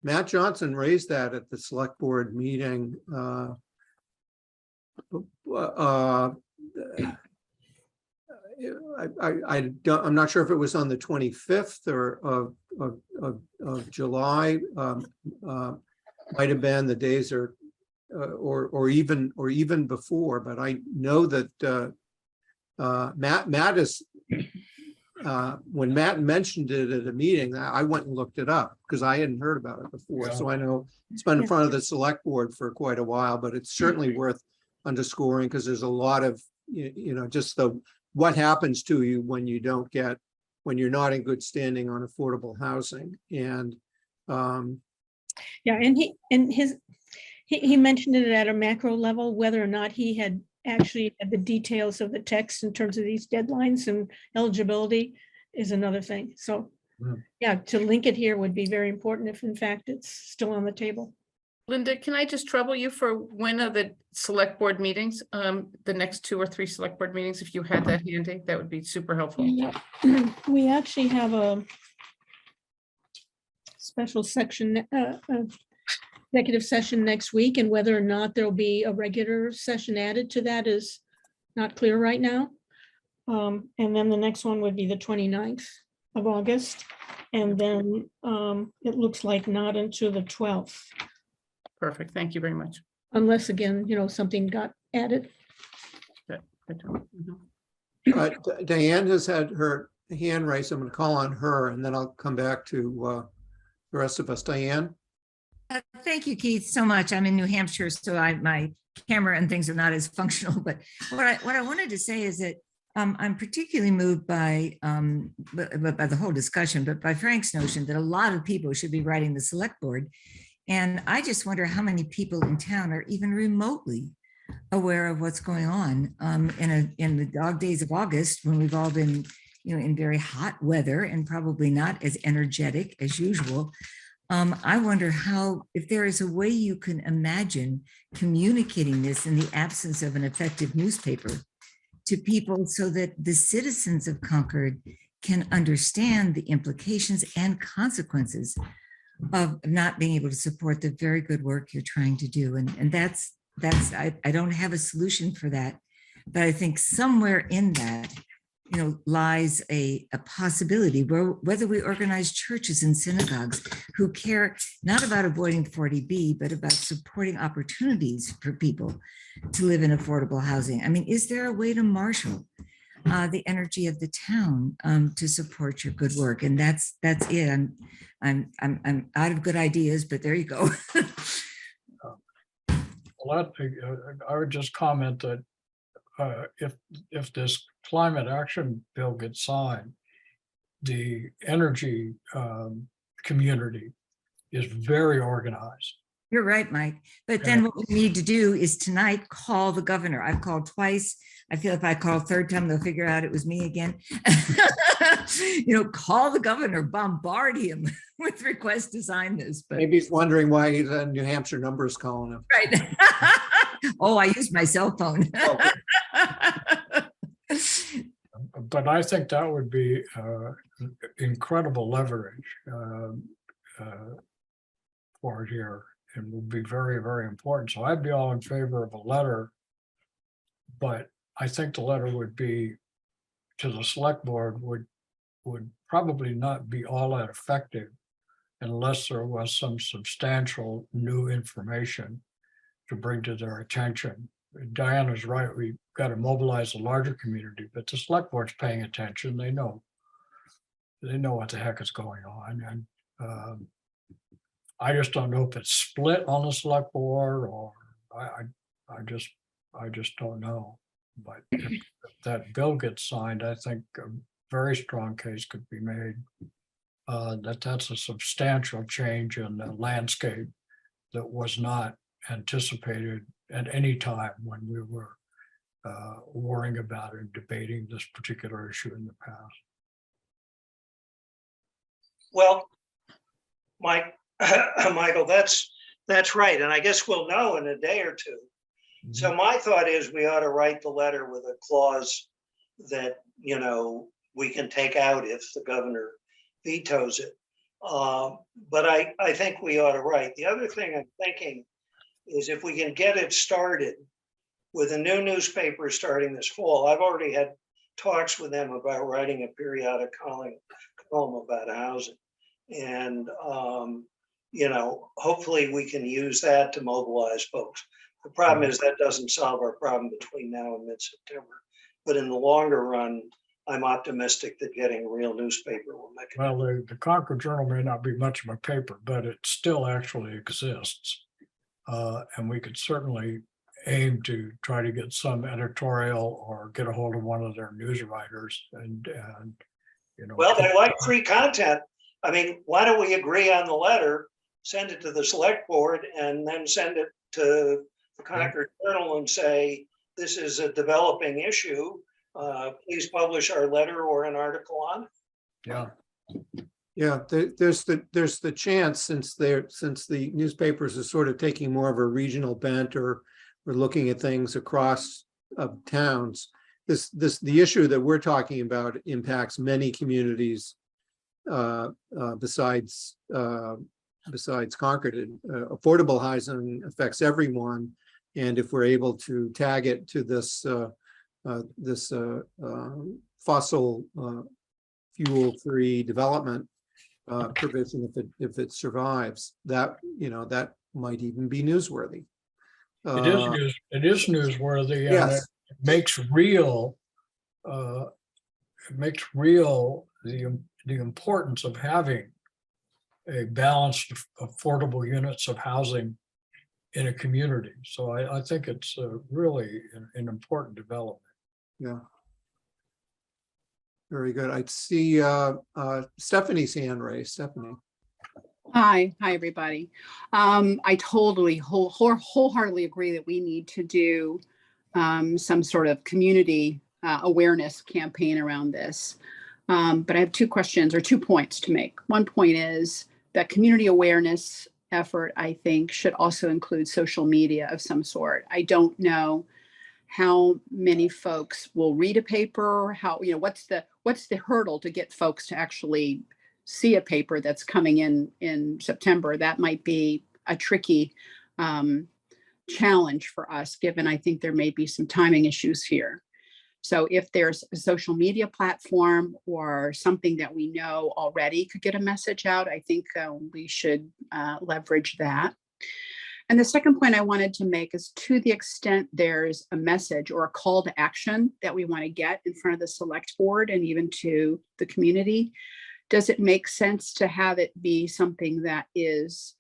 Matt Johnson raised that at the select board meeting. I'm not sure if it was on the 25th of July. Might have been the days or even before, but I know that Matt is when Matt mentioned it at a meeting, I went and looked it up because I hadn't heard about it before. Yeah. So I know it's been in front of the select board for quite a while, but it's certainly worth underscoring because there's a lot of, you know, just what happens to you when you don't get, when you're not in good standing on affordable housing. And Yeah, and he mentioned it at a macro level, whether or not he had actually had the details of the text in terms of these deadlines and eligibility is another thing. So, yeah, to link it here would be very important if in fact it's still on the table. Linda, can I just trouble you for when are the select board meetings? The next 2 or 3 select board meetings, if you had that handy, that would be super helpful. Yeah. We actually have a special section, executive session next week, and whether or not there'll be a regular session added to that is not clear right now. And then the next one would be the 29th of August. And then it looks like not until the 12th, Perfect. Thank you very much. unless again, something got added. Diane has had her hand raised. I'm going to call on her and then I'll come back to the rest of us. Diane? Thank you, Keith, so much. I'm in New Hampshire, so my camera and things are not as functional. But what I wanted to say is that I'm particularly moved by the whole discussion, but by Frank's notion that a lot of people should be writing the select board. And I just wonder how many people in town are even remotely aware of what's going on in the dog days of August, when we've all been, in very hot weather and probably not as energetic as usual. I wonder if there is a way you can imagine communicating this in the absence of an effective newspaper to people so that the citizens of Concord can understand the implications and consequences of not being able to support the very good work you're trying to do. And that's I don't have a solution for that, but I think somewhere in that, lies a possibility where whether we organize churches and synagogues who care not about avoiding 40B, but about supporting opportunities for people to live in affordable housing. I mean, is there a way to marshal the energy of the town to support your good work? And that's it. I'm out of good ideas, but there you go. Well, I would just comment that if this climate action bill gets signed, the energy community is very organized. You're right, Mike. But then what we need to do is tonight call the governor. I've called twice. I feel if I call a third time, they'll figure out it was me again. Call the governor, bombard him with requests to sign this. But Maybe he's wondering why he's a New Hampshire number is calling him. right. Oh, I used my cell phone. Okay. But I think that would be incredible leverage for it here, and would be very, very important. So I'd be all in favor of a letter, but I think the letter would be to the select board would probably not be all that effective unless there was some substantial new information to bring to their attention. Diana's right, we've got to mobilize a larger community, but the select board's paying attention. They know what the heck is going on. And I just don't know if it's split on the select board, or I just don't know. But if that bill gets signed, I think a very strong case could be made that's a substantial change in the landscape that was not anticipated at any time when we were worrying about and debating this particular issue in the past. Well, Michael, that's right. And I guess we'll know in a day or two. Mm-hmm. So my thought is we ought to write the letter with a clause that, we can take out if the governor vetoes it. But I think we ought to write. The other thing I'm thinking is if we can get it started with a new newspaper starting this fall. I've already had talks with them about writing a periodic column about housing. And, hopefully we can use that to mobilize folks. The problem is that doesn't solve our problem between now and mid-September. But in the longer run, I'm optimistic that getting a real newspaper will make it. Well, the Concord Journal may not be much of a paper, but it still actually exists. And we could certainly aim to try to get some editorial or get a hold of one of their news writers and Well, they like free content. I mean, why don't we agree on the letter, send it to the select board, and then send it to the Concord Journal and say, this is a developing issue. Please publish our letter or an article on it. Yeah, there's the chance, since the newspapers are sort of taking more of a regional bent, or we're looking at things across towns. The issue that we're talking about impacts many communities besides Concord. Affordable housing affects everyone. And if we're able to tag it to this fossil fuel-free development provision, if it survives, that that might even be newsworthy. It is newsworthy, and Yes. it makes real the importance of having a balanced, affordable units of housing in a community. So I think it's really an important development. Yeah. Very good. I see Stephanie's hand raised. Stephanie. Hi, everybody. I totally wholeheartedly agree that we need to do some sort of community awareness campaign around this. But I have two questions or 2 points to make. One point is that community awareness effort, I think, should also include social media of some sort. I don't know how many folks will read a paper, how, what's the hurdle to get folks to actually see a paper that's coming in September. That might be a tricky challenge for us, given I think there may be some timing issues here. So if there's a social media platform or something that we know already could get a message out, I think we should leverage that. And the second point I wanted to make is, to the extent there's a message or a call to action that we want to get in front of the select board and even to the community, does it make sense to have it be something that is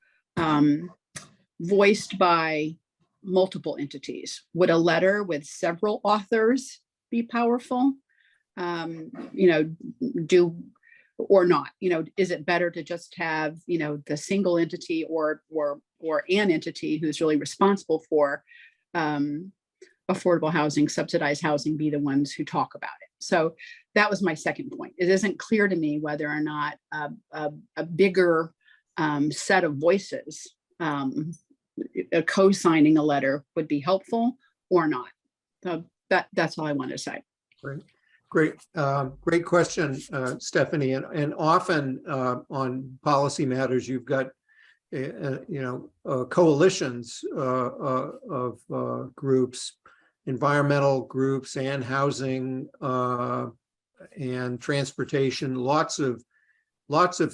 voiced by multiple entities? Would a letter with several authors be powerful? Do or not? Is it better to just have the single entity or an entity who's really responsible for affordable housing, subsidized housing, be the ones who talk about it? So that was my second point. It isn't clear to me whether or not a bigger set of voices co-signing a letter would be helpful or not. So that's all I wanted to say. Great question, Stephanie. And often on policy matters, you've got coalitions of groups, environmental groups and housing and transportation, lots of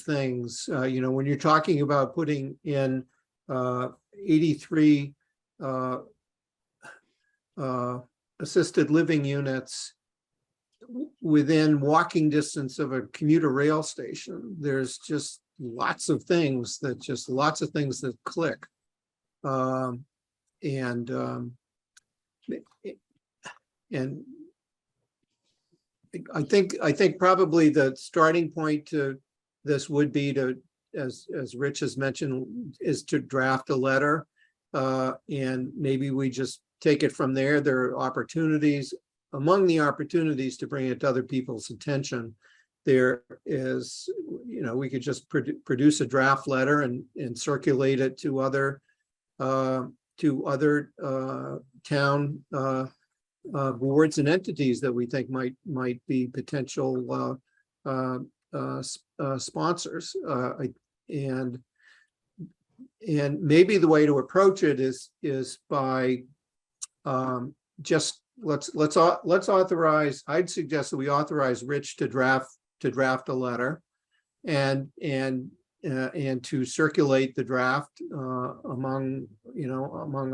things. When you're talking about putting in 83 assisted living units within walking distance of a commuter rail station, there's just lots of things that click. And I think probably the starting point to this would be to, as Rich has mentioned, is to draft a letter, and maybe we just take it from there. There are opportunities. Among the opportunities to bring it to other people's attention, there is, we could just produce a draft letter and circulate it to other town boards and entities that we think might be potential sponsors. And maybe the way to approach it is by just let's authorize. I'd suggest that we authorize Rich to draft a letter, and to circulate the draft among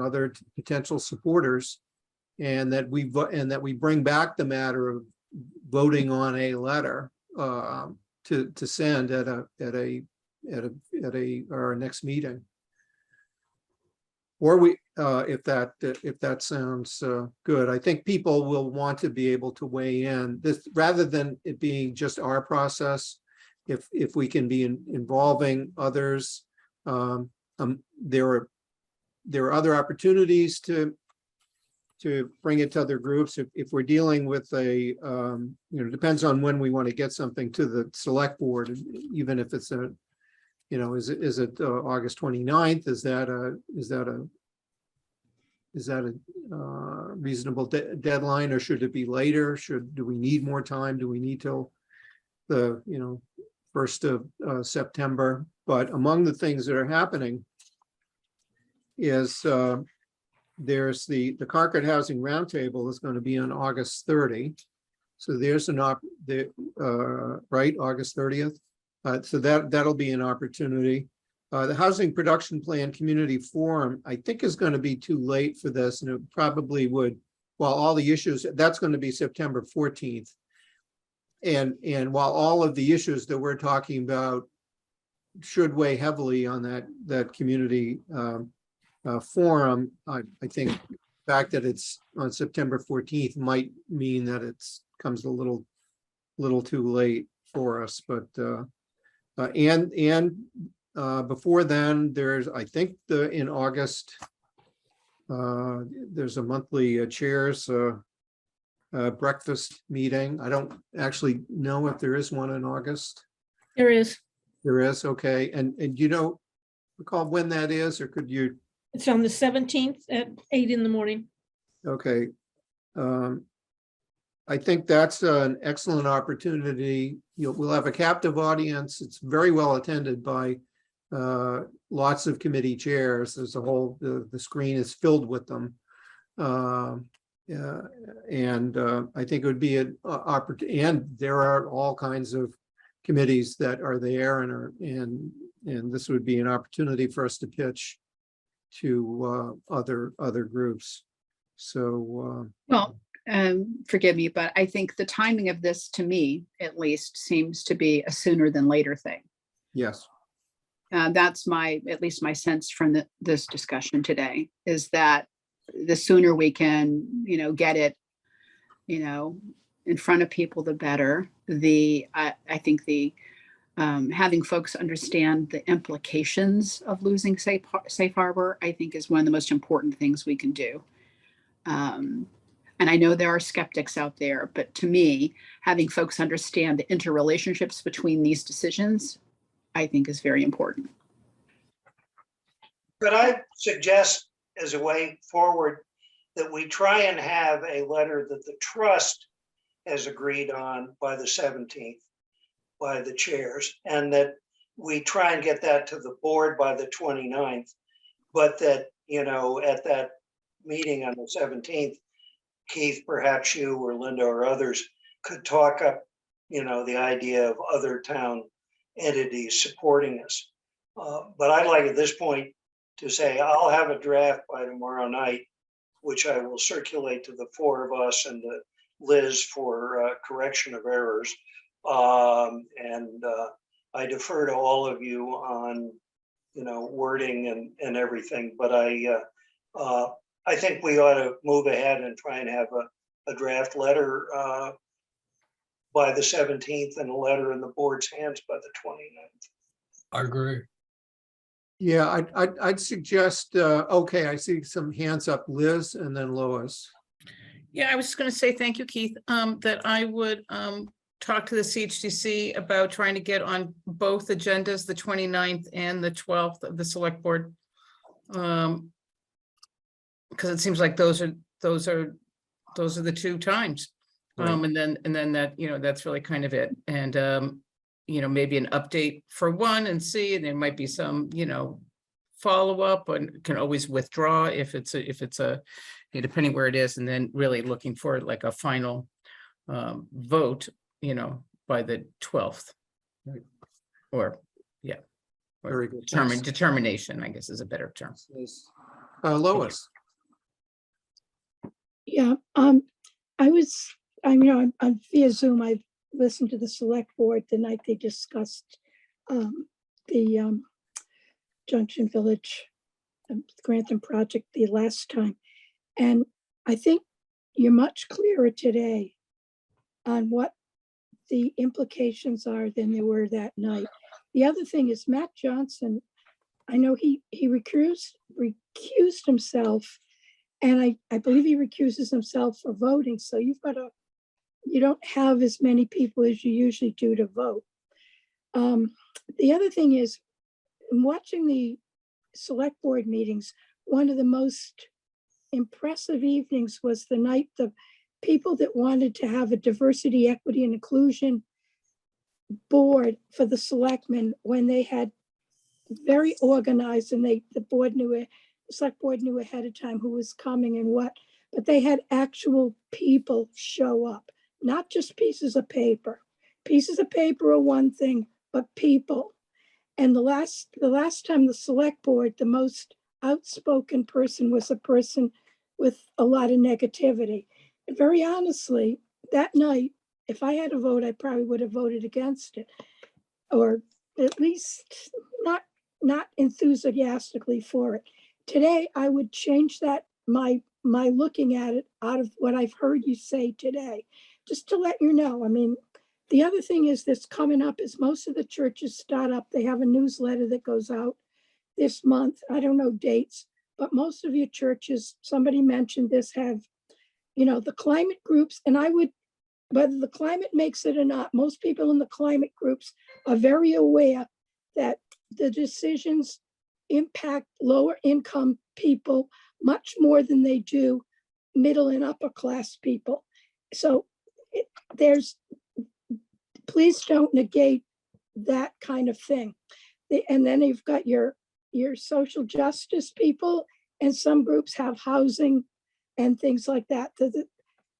other potential supporters, and that we bring back the matter of voting on a letter to send at our next meeting. Or we, if that sounds good. I think people will want to be able to weigh in this rather than it being just our process. If we can be involving others, there are other opportunities to bring it to other groups. If we're dealing with a, depends on when we want to get something to the select board, even if it's a, is it August 29th? Is that a reasonable deadline, or should it be later? Do we need more time? Do we need till the 1st of September. But among the things that are happening is there's the Concord Housing Roundtable is going to be on August 30. So there's right, August 30th. So that'll be an opportunity. The Housing Production Plan Community Forum, I think, is going to be too late for this, and it probably would, while all the issues, that's going to be September 14th. And while all of the issues that we're talking about should weigh heavily on that community forum, I think the fact that it's on September 14th might mean that it's comes a little too late for us. But before then, there's, I think, in August, there's a monthly chairs breakfast meeting. I don't actually know if there is one in August. There is. There is, okay. And you know, recall when that is, or could you? It's on the 17th at 8 in the morning. Okay. I think that's an excellent opportunity. We'll have a captive audience. It's very well attended by lots of committee chairs. There's a whole, the screen is filled with them. I think it would be an opportunity, and there are all kinds of committees that are there and this would be an opportunity for us to pitch to other groups. So Well, forgive me, but I think the timing of this, to me, at least, seems to be a sooner than later thing. yes, That's at least my sense from this discussion today, is that the sooner we can, get it, in front of people, the better. I think having folks understand the implications of losing safe harbor, I think, is one of the most important things we can do. And I know there are skeptics out there, but to me, having folks understand the interrelationships between these decisions, I think, is very important. But I suggest, as a way forward, that we try and have a letter that the trust has agreed on by the 17th by the chairs, and that we try and get that to the board by the 29th, but that, at that meeting on the 17th, Keith, perhaps you or Linda or others could talk up, the idea of other town entities supporting us. But I'd like at this point to say, I'll have a draft by tomorrow night, which I will circulate to the four of us and to Liz for correction of errors. I defer to all of you on, wording and everything, but I think we ought to move ahead and try and have a draft letter by the 17th and a letter in the board's hands by the 29th. I agree. yeah, I'd suggest, okay, I see some hands up, Liz and then Lois. Yeah, I was just going to say thank you, Keith, that I would talk to the CHDC about trying to get on both agendas, the 29th and the 12th of the select board. Because it seems like those are the two times. Right. And then that, that's really kind of it. And maybe an update for one and see, and there might be some, follow-up, and can always withdraw if it's a depending where it is, and then really looking for like a final vote, by the 12th. Right. Or, yeah. Or Very good. determination, I guess, is a better term. Lois. Yeah, I'm via Zoom. I've listened to the select board the night they discussed the Junction Village Grantham project the last time. And I think you're much clearer today on what the implications are than they were that night. The other thing is Matt Johnson, I know he recused himself, and I believe he recuses himself for voting. So you don't have as many people as you usually do to vote. The other thing is, in watching the select board meetings, one of the most impressive evenings was the night the people that wanted to have a diversity, equity, and inclusion board for the selectmen when they had very organized and the board knew it, the select board knew ahead of time who was coming and what, but they had actual people show up, not just pieces of paper. Pieces of paper are one thing, but people. And the last time the select board, the most outspoken person was a person with a lot of negativity. And very honestly, that night, if I had to vote, I probably would have voted against it, or at least not enthusiastically for it. Today, I would change that, my looking at it out of what I've heard you say today, just to let you know. I mean, the other thing is this coming up is most of the churches start up, they have a newsletter that goes out this month. I don't know dates, but most of your churches, somebody mentioned this, have, the climate groups. And I would, whether the climate makes it or not, most people in the climate groups are very aware that the decisions impact lower income people much more than they do middle and upper class people. So please don't negate that kind of thing. And then you've got your social justice people, and some groups have housing and things like that.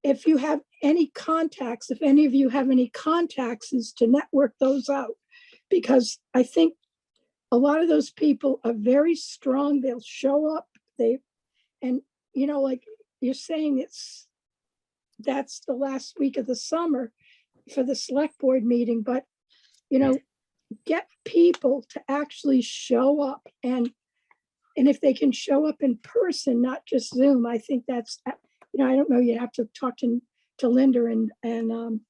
If you have any contacts, if any of you have any contacts, is to network those out, because I think a lot of those people are very strong. They'll show up. Like you're saying, that's the last week of the summer for the select board meeting, but get people to actually show up, and if they can show up in person, not just Zoom, I think that's, I don't know, you have to talk to Linda and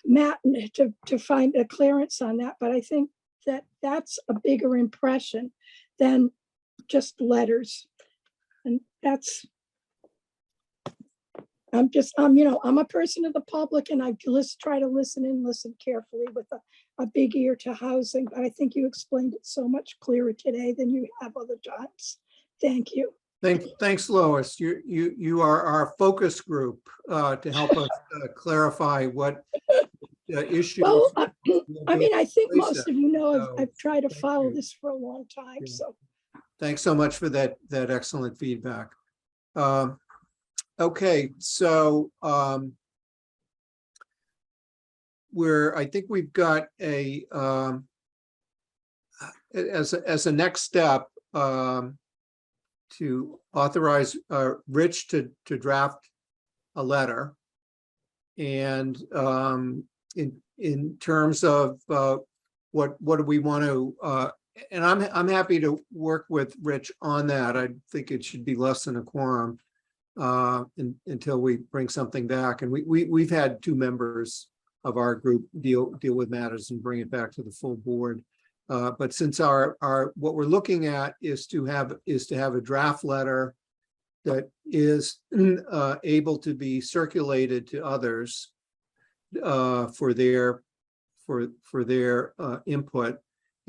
Matt to find a clearance on that, but I think that's a bigger impression than just letters. And I'm a person of the public, and I try to listen carefully with a big ear to housing, but I think you explained it so much clearer today than you have other times. Thank you. Thanks, Lois. You are our focus group to help us clarify what issues. Well, I think Lisa, most of you know so I've tried to thank follow you. this for a long time, Yeah. so. Thanks so much for that excellent feedback. Okay, so I think we've got as a next step to authorize Rich to draft a letter. And in terms of what do we want to, and I'm happy to work with Rich on that. I think it should be less than a quorum until we bring something back. And we've had 2 members of our group deal with matters and bring it back to the full board. But since our what we're looking at is to have a draft letter that is able to be circulated to others for their input,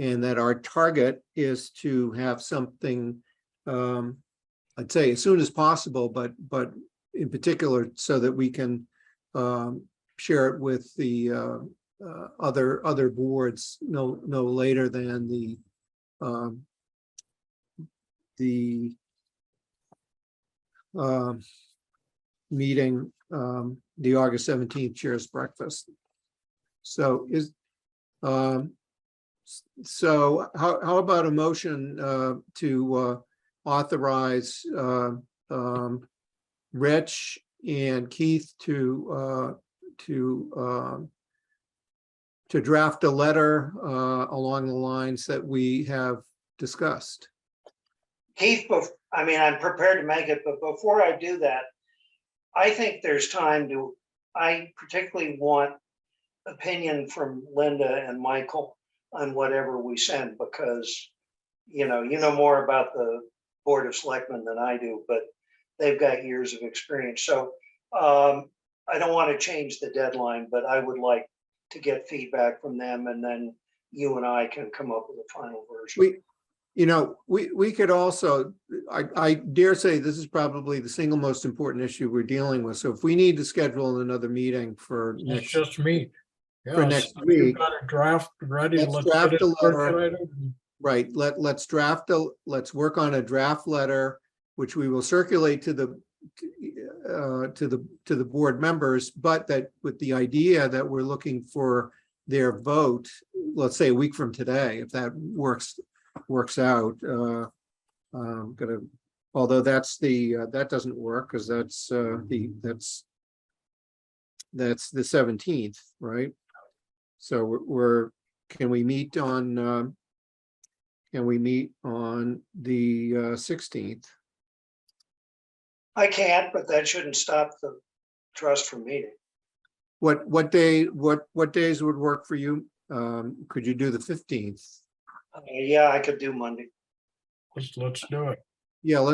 and that our target is to have something, I'd say as soon as possible, but in particular so that we can share it with the other boards no later than the meeting, the August 17th Chair's Breakfast. So how about a motion to authorize Rich and Keith to draft a letter along the lines that we have discussed? Keith, I'm prepared to make it, but before I do that, I think there's time I particularly want opinion from Linda and Michael on whatever we send, because you know more about the Board of Selectmen than I do, but they've got years of experience. So I don't want to change the deadline, but I would like to get feedback from them, and then you and I can come up with a final version. We could also, I dare say this is probably the single most important issue we're dealing with. So if we need to schedule another meeting for It's next, just me. Yeah, next so you've week. got a draft ready. Let's Let's draft get it a letter. circulated. Right, let's work on a draft letter, which we will circulate to the board members, but that with the idea that we're looking for their vote, let's say a week from today, if that works out. Although that doesn't work because that's the 17th, right? So can we meet on the 16th? I can't, but that shouldn't stop the trust from meeting. What days would work for you? Could you do the 15th? Yeah, I could do Monday. Let's do it. Yeah,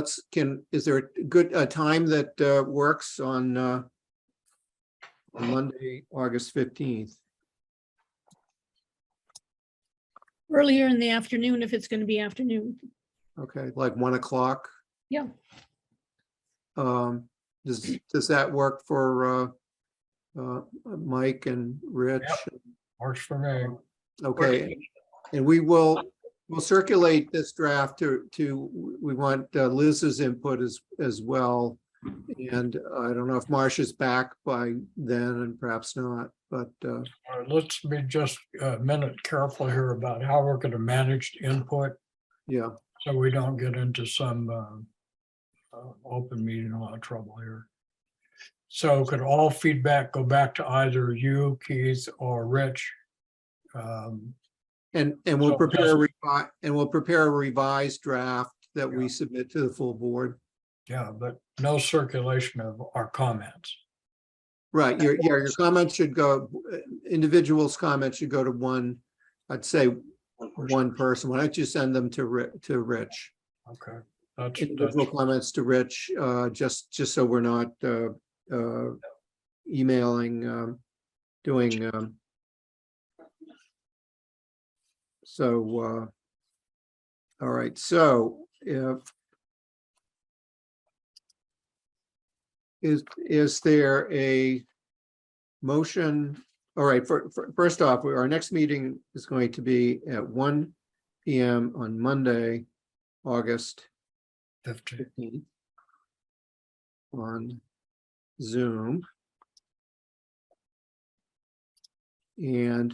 is there a good time that works on Monday, August 15th? Earlier in the afternoon, if it's going to be afternoon. Okay, like 1 o'clock. Yeah. Does that work for Mike and Rich? Yep. Works for me. Okay, and we'll circulate this draft we want Liz's input as well. And I don't know if Marcia's back by then, and perhaps not, but All right, let's be just a minute careful here about how we're going to manage the input, yeah. so we don't get into some open meeting law trouble here. So could all feedback go back to either you, Keith, or Rich? And we'll So prepare a revised draft that we submit to the full board. Yeah, but no circulation of our comments. Right, your comments should go, individuals' comments should go to one, I'd say one person. Why don't you send them to Rich? Okay. That's Individual comments to Rich, just so we're not emailing, doing. So, all right, so is there a motion? All right, first off, our next meeting is going to be at 1 p.m. on Monday, August 15th on Zoom. And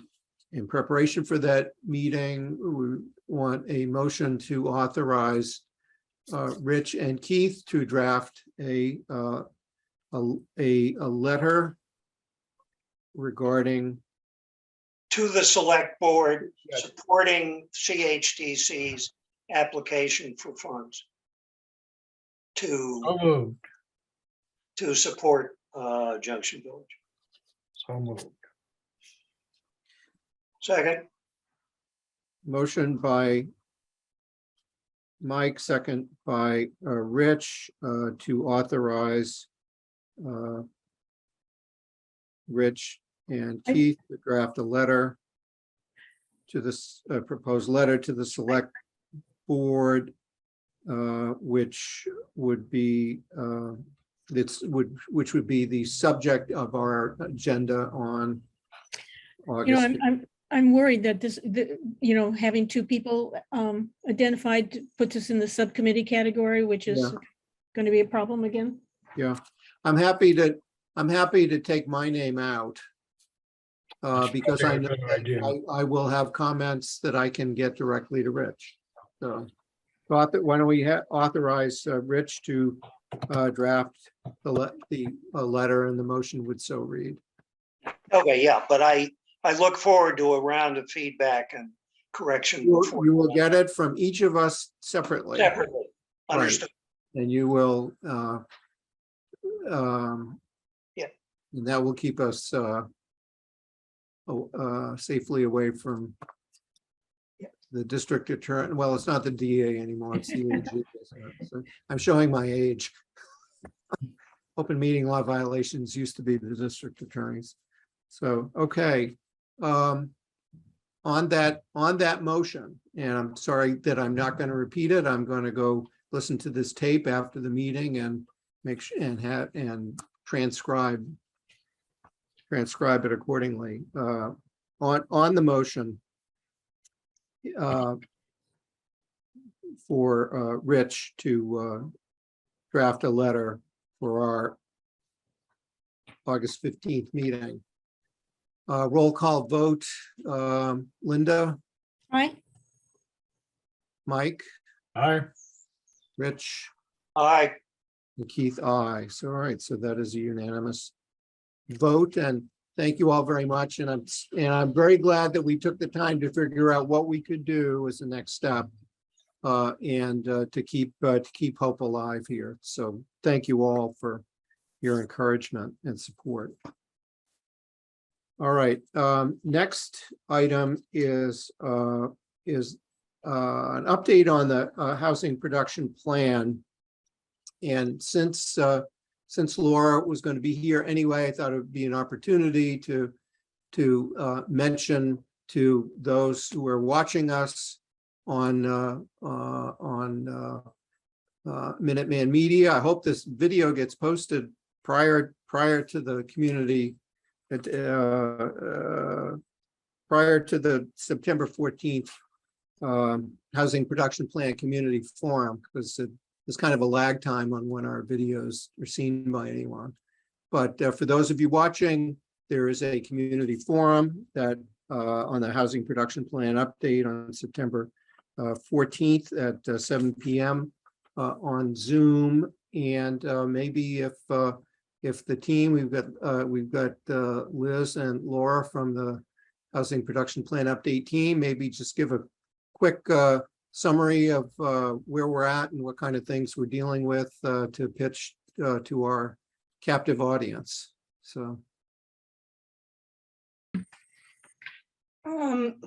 in preparation for that meeting, we want a motion to authorize Rich and Keith to draft a letter regarding To the select board, Yes. supporting CHDC's application for funds so moved. to support Junction Village. So moved. Second, motion by Mike, second by Rich, to authorize Rich and Keith to draft a letter to this proposed letter to the select board, which would be which would be the subject of our agenda on August. I'm worried that having two people identified puts us in the subcommittee category, which is going to be a problem again. Yeah, I'm happy to take my name out because I know I will have comments that I can get directly to Rich. So thought that why don't we authorize Rich to draft the letter, and the motion would so read. okay, yeah, but I look forward to a round of feedback and correction. before You will get it from each of us separately. Separately, understood. And you will Yeah. and that will keep us safely away from the district attorney. Well, it's not the DA anymore, it's the AG. So I'm showing my age. Open meeting law violations used to be the district attorneys. So, okay. On that motion, and I'm sorry that I'm not going to repeat it. I'm going to go listen to this tape after the meeting and make sure and transcribe transcribe it accordingly. On the motion for Rich to draft a letter for our August 15th meeting. Roll call vote, Linda, Right? Mike, Aye. Rich, Aye. and Keith, aye. So, all right, so that is a unanimous vote, and thank you all very much. And I'm very glad that we took the time to figure out what we could do as the next step, and to keep hope alive here. So thank you all for your encouragement and support. All right, next item is an update on the housing production plan. And since Laura was going to be here anyway, I thought it would be an opportunity to mention to those who are watching us on Minuteman Media. I hope this video gets posted prior to the community, prior to the September 14th Housing Production Plan Community Forum, because there's kind of a lag time on when our videos are seen by anyone. But for those of you watching, there is a community forum that on the Housing Production Plan update on September 14th at 7 p.m. On Zoom. And maybe if the team, we've got Liz and Laura from the Housing Production Plan update team, maybe just give a quick summary of where we're at and what kind of things we're dealing with to pitch to our captive audience. So.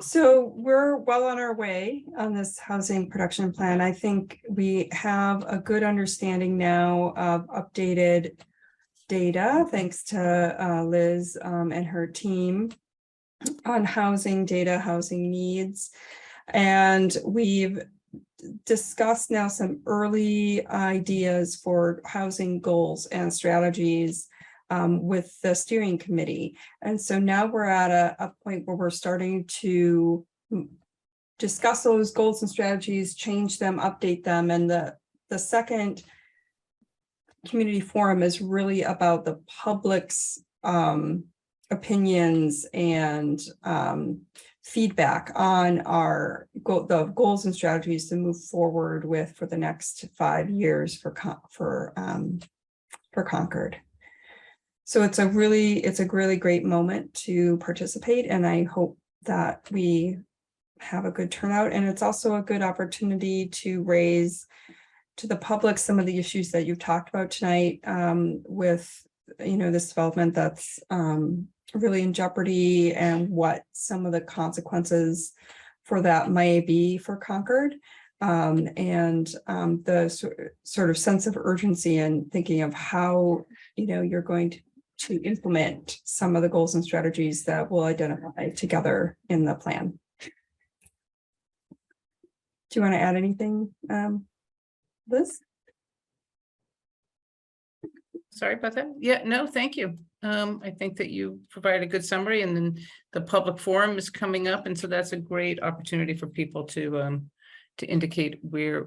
So we're well on our way on this housing production plan. I think we have a good understanding now of updated data, thanks to Liz and her team on housing data, housing needs. And we've discussed now some early ideas for housing goals and strategies with the steering committee. And so now we're at a point where we're starting to discuss those goals and strategies, change them, update them. And the second community forum is really about the public's opinions and feedback on the goals and strategies to move forward with for the next 5 years for Concord. So it's a really great moment to participate, and I hope that we have a good turnout. And it's also a good opportunity to raise to the public some of the issues that you've talked about tonight with this development that's really in jeopardy, and what some of the consequences for that may be for Concord, and the sort of sense of urgency and thinking of how you're going to implement some of the goals and strategies that we'll identify together in the plan. Do you want to add anything, Liz? Sorry about that. Yeah, no, thank you. I think that you provided a good summary, and then the public forum is coming up. And so that's a great opportunity for people to indicate where,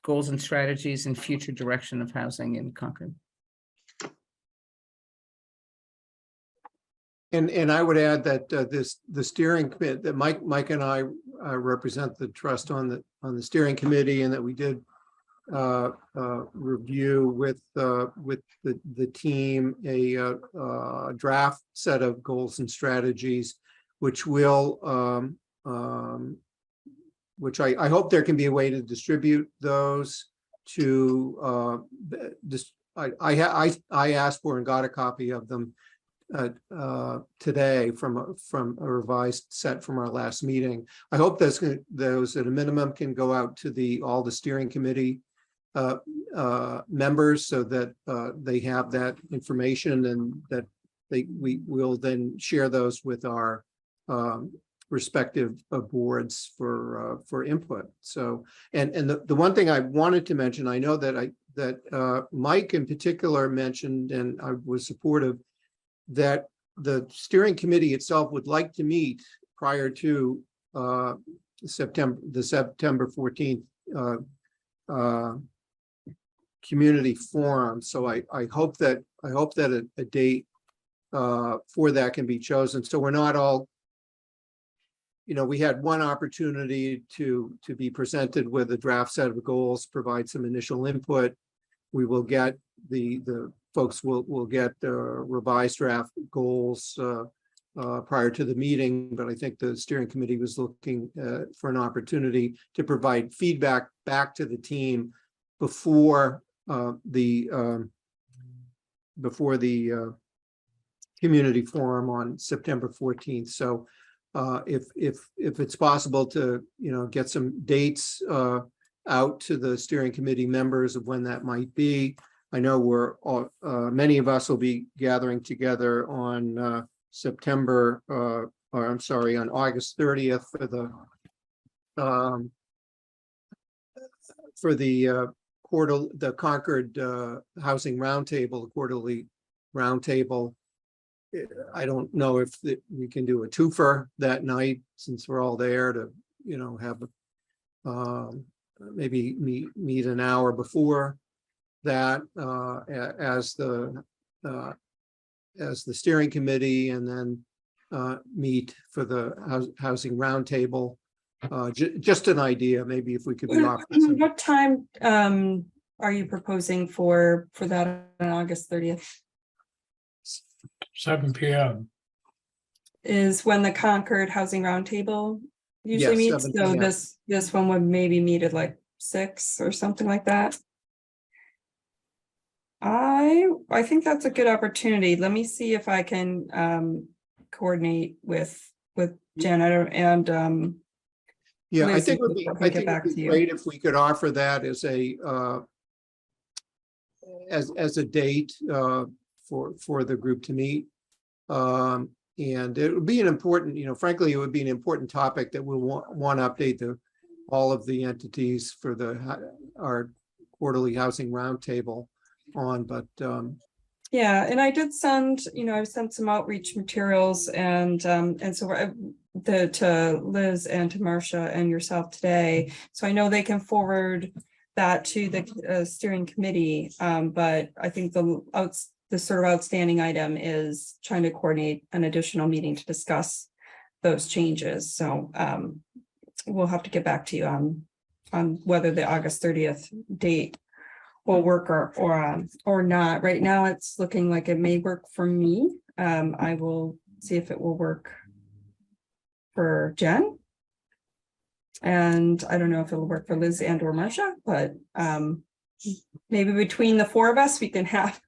goals and strategies and future direction of housing in Concord. And I would add that the steering committee, that Mike and I represent the trust on the steering committee, and that we did review with the team a draft set of goals and strategies, which will which I hope there can be a way to distribute those to I asked for and got a copy of them today from a revised set from our last meeting. I hope those at a minimum can go out to all the steering committee members, so that they have that information, and that we will then share those with our respective boards for input. So, and the one thing I wanted to mention, I know that Mike in particular mentioned, and I was supportive, that the steering committee itself would like to meet prior to the September 14th community forum. So I hope that a date for that can be chosen. So we're not all, we had one opportunity to be presented with a draft set of goals, provide some initial input. We will get the folks will get revised draft goals prior to the meeting, but I think the steering committee was looking for an opportunity to provide feedback back to the team before the community forum on September 14th. So if it's possible to get some dates out to the steering committee members of when that might be. I know we're all, many of us will be gathering together on on August 30th for the Concord Housing Roundtable, the quarterly roundtable. I don't know if we can do a twofer that night since we're all there to, have maybe meet an hour before that as the steering committee, and then meet for the housing roundtable. Just an idea, maybe if we could be off. What time are you proposing for that on August 30th? 7 p.m. Is when the Concord Housing Roundtable usually Yes, meets. 7 So p.m. this one would maybe meet at like 6 or something like that. I think that's a good opportunity. Let me see if I can coordinate with Janet and Yeah, I Liz, think it would and be, get back to you. great if we could offer that as a as a date for the group to meet. And it would be an important, frankly, it would be an important topic that we'll want to update all of the entities for our quarterly housing roundtable on, but Yeah, and I did send, I've sent some outreach materials and so to Liz and to Marcia and yourself today. So I know they can forward that to the steering committee. But I think the sort of outstanding item is trying to coordinate an additional meeting to discuss those changes. So we'll have to get back to you on whether the August 30th date will work or not. Right now, it's looking like it may work for me. I will see if it will work for Jen. And I don't know if it'll work for Liz and or Marcia, but maybe between the four of us, we can have.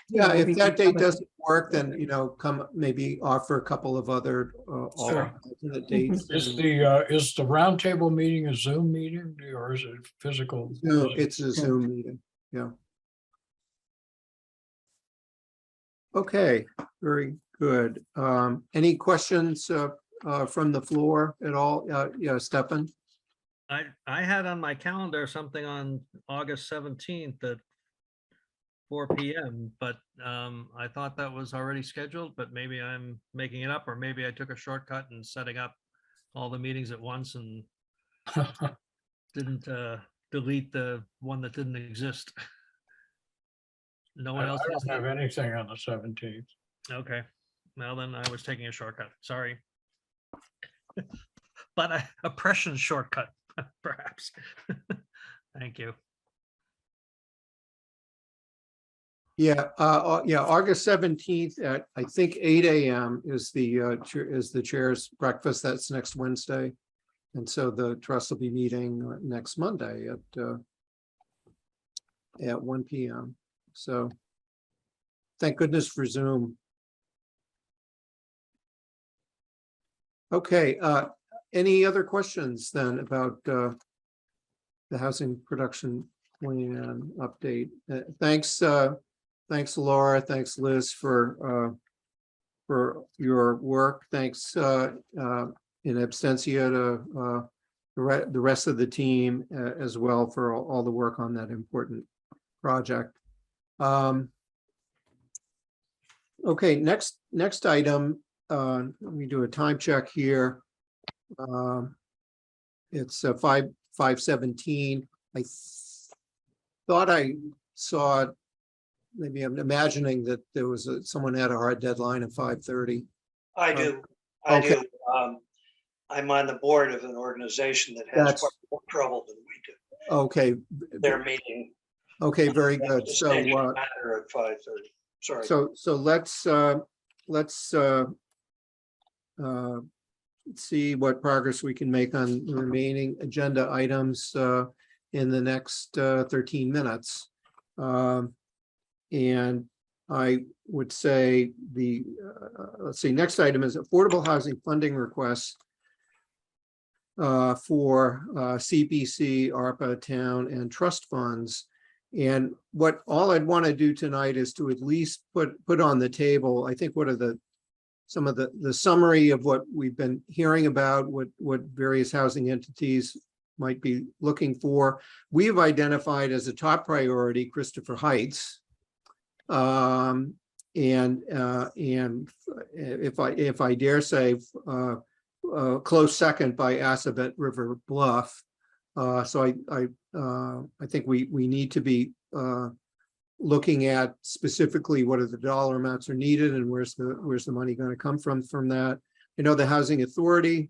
yeah, if that date doesn't work, then come maybe offer a couple of other alternate dates. Is the roundtable meeting a Zoom meeting or is it physical? No, it's a Zoom meeting. Yeah. Okay, very good. Any questions from the floor at all? Yeah, Stefan? I had on my calendar something on August 17th at 4 p.m., but I thought that was already scheduled, but maybe I'm making it up, or maybe I took a shortcut and setting up all the meetings at once and didn't delete the one that didn't exist. No one else I has don't have that? anything on the 17th. Okay, well then I was taking a shortcut, sorry. But a prescient shortcut, perhaps. Thank you. Yeah, August 17th at I think 8 a.m. is the chair's breakfast. That's next Wednesday. And so the trust will be meeting next Monday at 1 p.m. So thank goodness for Zoom. Okay, any other questions then about the housing production plan update? Thanks, Laura. Thanks, Liz, for your work. Thanks in absentia to the rest of the team as well for all the work on that important project. Okay, next item, let me do a time check here. It's 5:17. I thought I saw, maybe I'm imagining that there was someone had a hard deadline at 5:30. I Um, do, I okay. do. I'm on the board of an organization that has That's- far more trouble than we do. Okay, Their meeting. okay, very good. So, Matter at 5:30. Sorry. so let's see what progress we can make on the remaining agenda items in the next 13 minutes. And I would say let's see, next item is affordable housing funding requests for CPC, ARPA, town, and trust funds. And all I'd want to do tonight is to at least put on the table, I think, what are some of the summary of what we've been hearing about, what various housing entities might be looking for. We've identified as a top priority Christopher Heights. And if I dare say, close second by Assabet River Bluff. So I think we need to be looking at specifically what are the dollar amounts are needed and where's the money going to come from that. I know the Housing Authority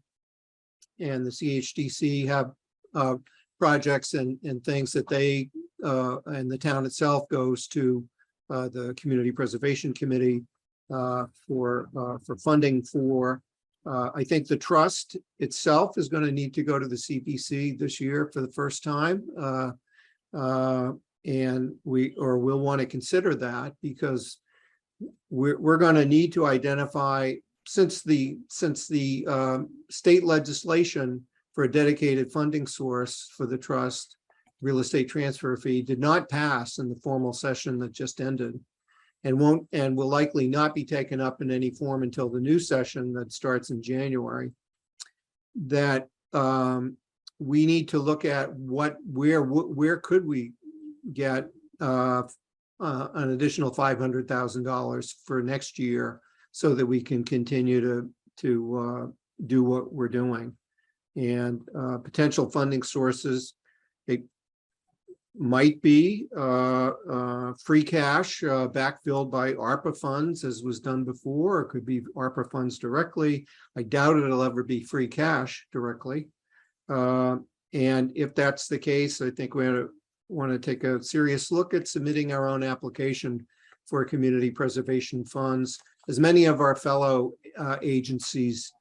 and the CHDC have projects and things that they and the town itself goes to the Community Preservation Committee for funding for. I think the trust itself is going to need to go to the CPC this year for the first time. And we'll want to consider that because we're going to need to identify, since the state legislation for a dedicated funding source for the trust real estate transfer fee did not pass in the formal session that just ended, and will likely not be taken up in any form until the new session that starts in January. That we need to look at where could we get an additional $500,000 for next year so that we can continue to do what we're doing. And potential funding sources, it might be free cash backfilled by ARPA funds, as was done before. It could be ARPA funds directly. I doubt it'll ever be free cash directly. And if that's the case, I think we want to take a serious look at submitting our own application for community preservation funds, as many of our fellow agencies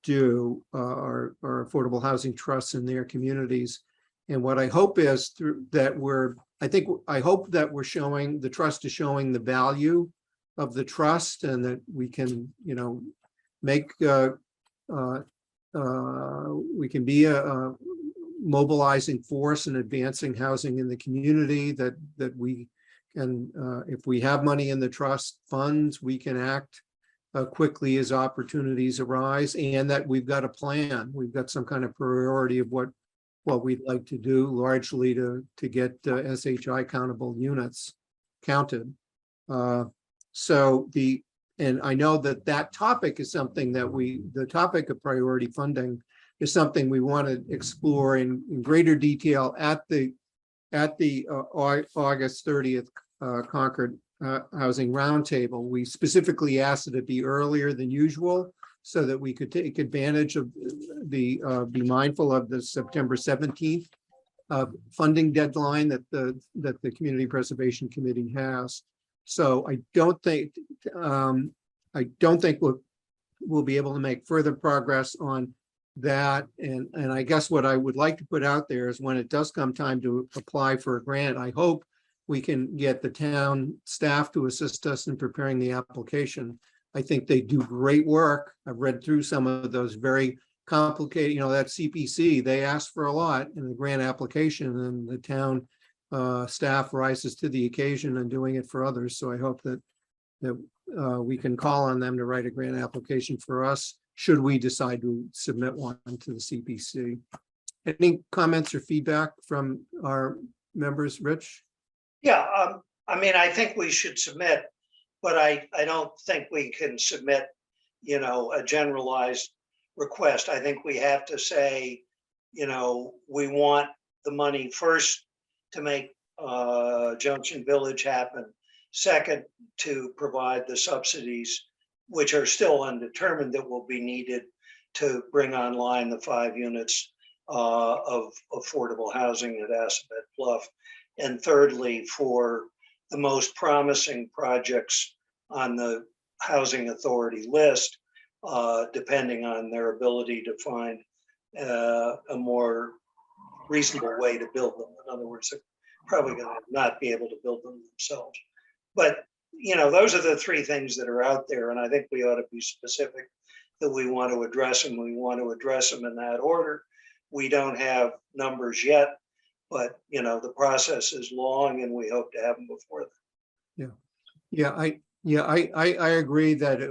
do, our affordable housing trusts in their communities. And what I hope is I hope that we're showing, the trust is showing the value of the trust, and that we can, make, we can be a mobilizing force in advancing housing in the community, that we can, if we have money in the trust funds, we can act quickly as opportunities arise, and that we've got a plan. We've got some kind of priority of what we'd like to do, largely to get SHI countable units counted. And I know that topic is something that the topic of priority funding is something we want to explore in greater detail at the August 30th Concord Housing Roundtable. We specifically asked that it be earlier than usual so that we could take advantage of be mindful of the September 17th funding deadline that the Community Preservation Committee has. So I don't think we'll be able to make further progress on that. And I guess what I would like to put out there is when it does come time to apply for a grant, I hope we can get the town staff to assist us in preparing the application. I think they do great work. I've read through some of those very complicated, that CPC, they ask for a lot in the grant application, and the town staff rises to the occasion and doing it for others. So I hope that we can call on them to write a grant application for us, should we decide to submit one to the CPC. Any comments or feedback from our members, Rich? Yeah, I think we should submit But I don't think we can submit, you know, a generalized request. I think we have to say, you know, we want the money first to make Junction Village happen. Second, to provide the subsidies, which are still undetermined, that will be needed to bring online the 5 units of affordable housing at Assabet Bluff. And thirdly, for the most promising projects on the Housing Authority list, depending on their ability to find a more reasonable way to build them. In other words, they're probably going to not be able to build them themselves. But, you know, those are the 3 things that are out there. And I think we ought to be specific that we want to address them. We want to address them in that order. We don't have numbers yet, but, you know, the process is long and we hope to have them before then. I agree that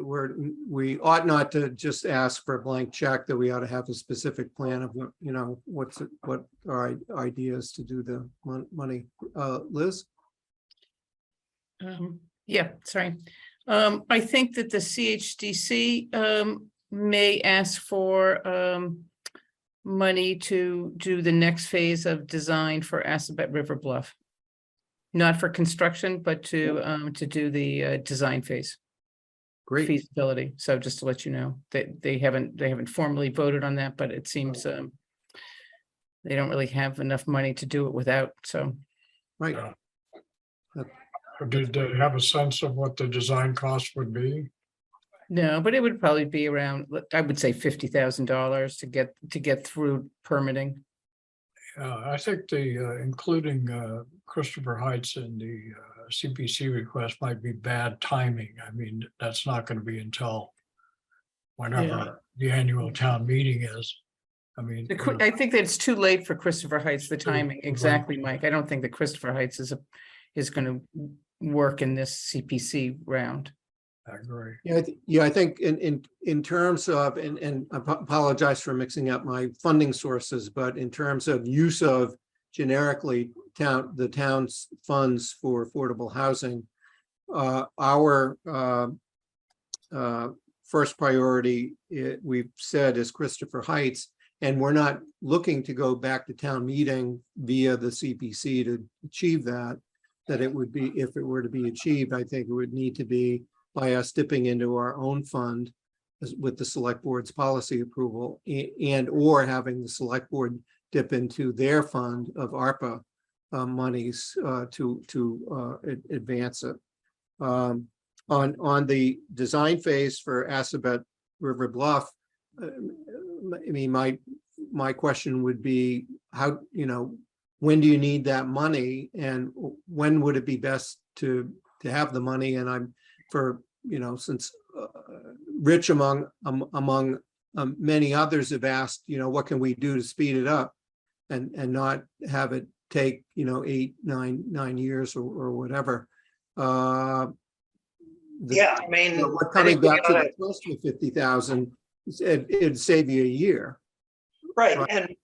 we ought not to just ask for a blank check, that we ought to have a specific plan of what, you know, what our ideas to do the money. Liz? Yeah, sorry. I think that the CHDC may ask for money to do the next phase of design for Assabet River Bluff. Not for construction, but to do the design phase. Great. Feasibility. So just to let you know that they haven't formally voted on that, but it seems they don't really have enough money to do it without, so. Right. Did they have a sense of what the design cost would be? No, but it would probably be around, I would say $50,000 to get through permitting. I think the including Christopher Heights in the CPC request might be bad timing. I mean, that's not going to be until whenever the annual town meeting is. I mean, I think that it's too late for Christopher Heights, the timing. Exactly, Mike. I don't think that Christopher Heights is going to work in this CPC round. I agree. Yeah, I think in terms of, and I apologize for mixing up my funding sources, but in terms of use of generically the town's funds for affordable housing, our first priority, we've said, is Christopher Heights, and we're not looking to go back to town meeting via the CPC to achieve that it would be, if it were to be achieved, I think it would need to be by us dipping into our own fund with the select board's policy approval, and or having the select board dip into their fund of ARPA monies to advance it. On the design phase for Assabet River Bluff, I mean, my question would be, how, you know, when do you need that money, and when would it be best to have the money? And I'm for, you know, since Rich among many others have asked, you know, what can we do to speed it up and not have it take, you know, 8, 9 years or whatever. Yeah, I mean, we're coming back to the close to 50,000. It'd save you a year. Right, and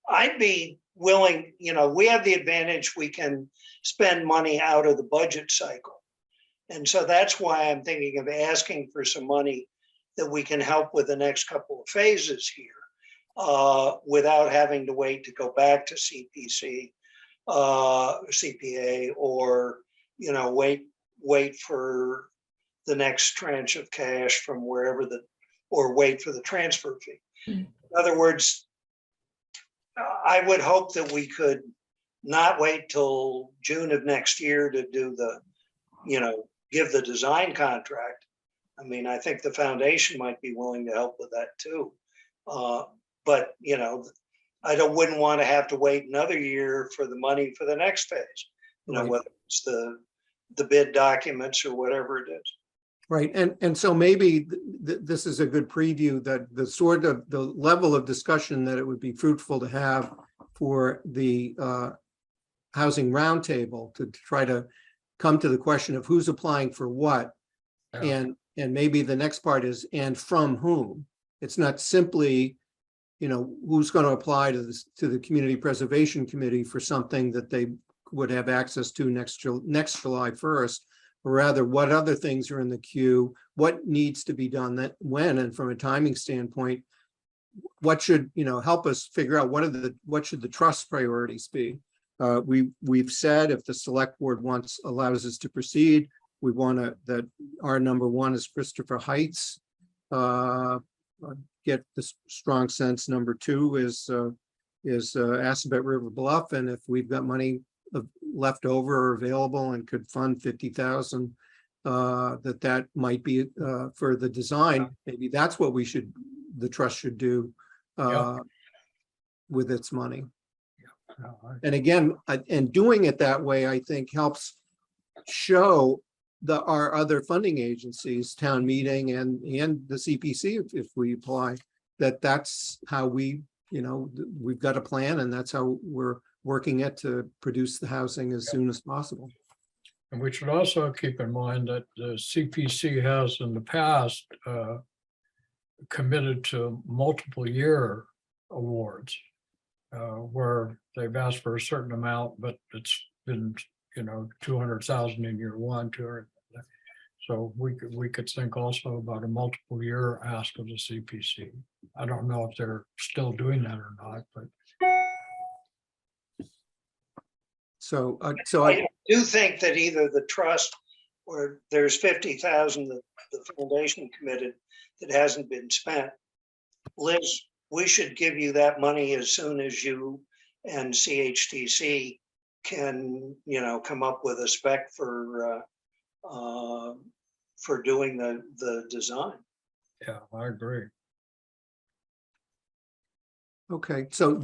I'd be willing, you know, we have the advantage, we can spend money out of the budget cycle. And so that's why I'm thinking of asking for some money that we can help with the next couple of phases here, without having to wait to go back to CPC, CPA, or, you know, wait for the next tranche of cash from wherever or wait for the transfer fee. In other words, I would hope that we could not wait till June of next year to do the, you know, give the design contract. I mean, I think the foundation might be willing to help with that too. But, you know, wouldn't want to have to wait another year for the money for the next phase, you know, Right. whether it's the bid documents or whatever it is. Right, and so maybe this is a good preview that the level of discussion that it would be fruitful to have for the housing roundtable to try to come to the question of who's applying for what, and maybe the next part is, and from whom. It's not simply, you know, who's going to apply to the Community Preservation Committee for something that they would have access to next July 1st. or rather what other things are in the queue, what needs to be done that when, and from a timing standpoint, what should, help us figure out what should the trust priorities be? We've said if the select board allows us to proceed, we want that our number one is Christopher Heights. Get the strong sense number two is Assabet River Bluff, and if we've got money left over or available and could fund 50,000, that might be for the design. Maybe that's what the trust should do with its money. And again, and doing it that way, I think helps show our other funding agencies, town meeting and the CPC, if we apply, that's how we've got a plan, and that's how we're working it to produce the housing as soon as possible. And we should also keep in mind that the CPC has in the past committed to multiple year awards where they've asked for a certain amount, but it's been 200,000 in year one, 200. So we could think also about a multiple year ask of the CPC. I don't know if they're still doing that or not, but. So I do think that either the trust or there's 50,000 that the foundation committed that hasn't been spent. Liz, we should give you that money as soon as you and CHTC can, come up with a spec for doing the design. Yeah, I agree. okay, so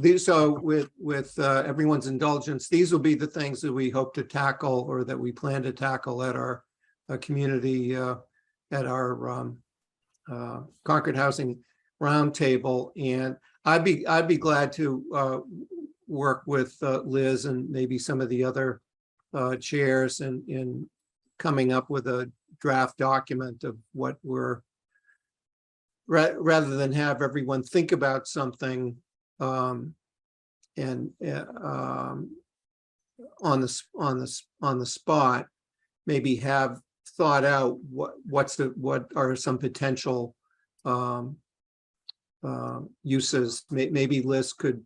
with everyone's indulgence, these will be the things that we hope to tackle or that we plan to tackle at our community at our Concord Housing Roundtable, and I'd be glad to work with Liz and maybe some of the other chairs in coming up with a draft document of what we're rather than have everyone think about something on the spot, maybe have thought out what are some potential uses. Maybe Liz could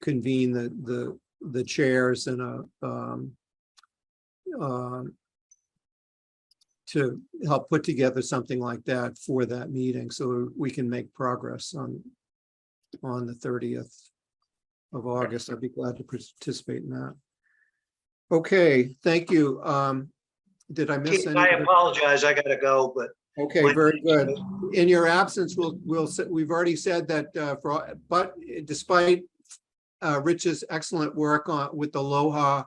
convene the chairs in to help put together something like that for that meeting, so we can make progress on the 30th of August. I'd be glad to participate in that. Okay, thank you. Did I miss Keith, anything? I apologize, I gotta go, but. Okay, very good. In your absence, we've already said that but despite Rich's excellent work with the LOHA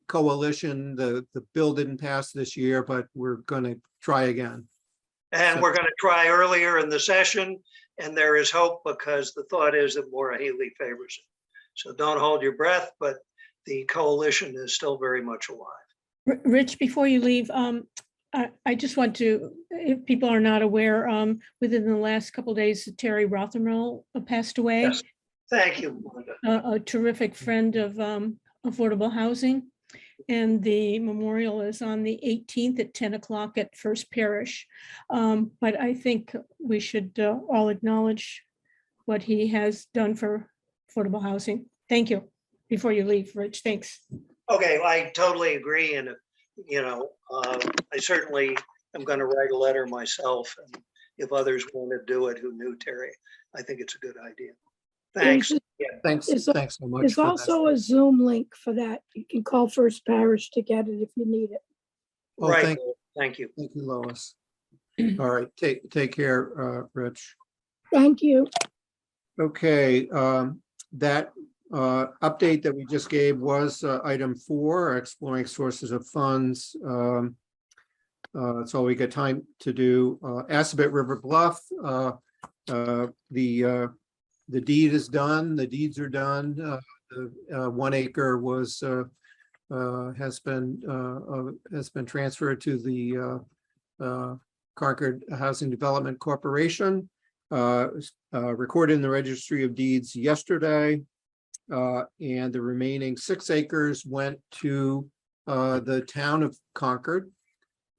Coalition, the bill didn't pass this year, but we're going to try again. And we're going to try earlier in the session, and there is hope because the thought is that Maura Healey favors it. So don't hold your breath, but the coalition is still very much alive. Rich, before you leave, I just want to, if people are not aware, within the last couple of days, Terry Rothermel passed away. Yes. Thank you, Melinda. A terrific friend of affordable housing. And the memorial is on the 18th at 10 o'clock at First Parish. But I think we should all acknowledge what he has done for affordable housing. Thank you. Before you leave, Rich, thanks. Okay, I totally agree. And, I certainly am going to write a letter myself. And if others want to do it who knew Terry, I think it's a good idea. Thanks. Thanks so much. There's also a Zoom link for that. You can call First Parish to get it if you need it. Oh, Right. thank you. you, Lois. All right, take care, Rich. Thank you. Okay, that update that we just gave was item 4, exploring sources of funds. That's all we got time to do. Assabet River Bluff, the deed is done. The deeds are done. The 1 acre has been transferred to the Concord Housing Development Corporation. Recorded in the Registry of Deeds yesterday, and the remaining 6 acres went to the town of Concord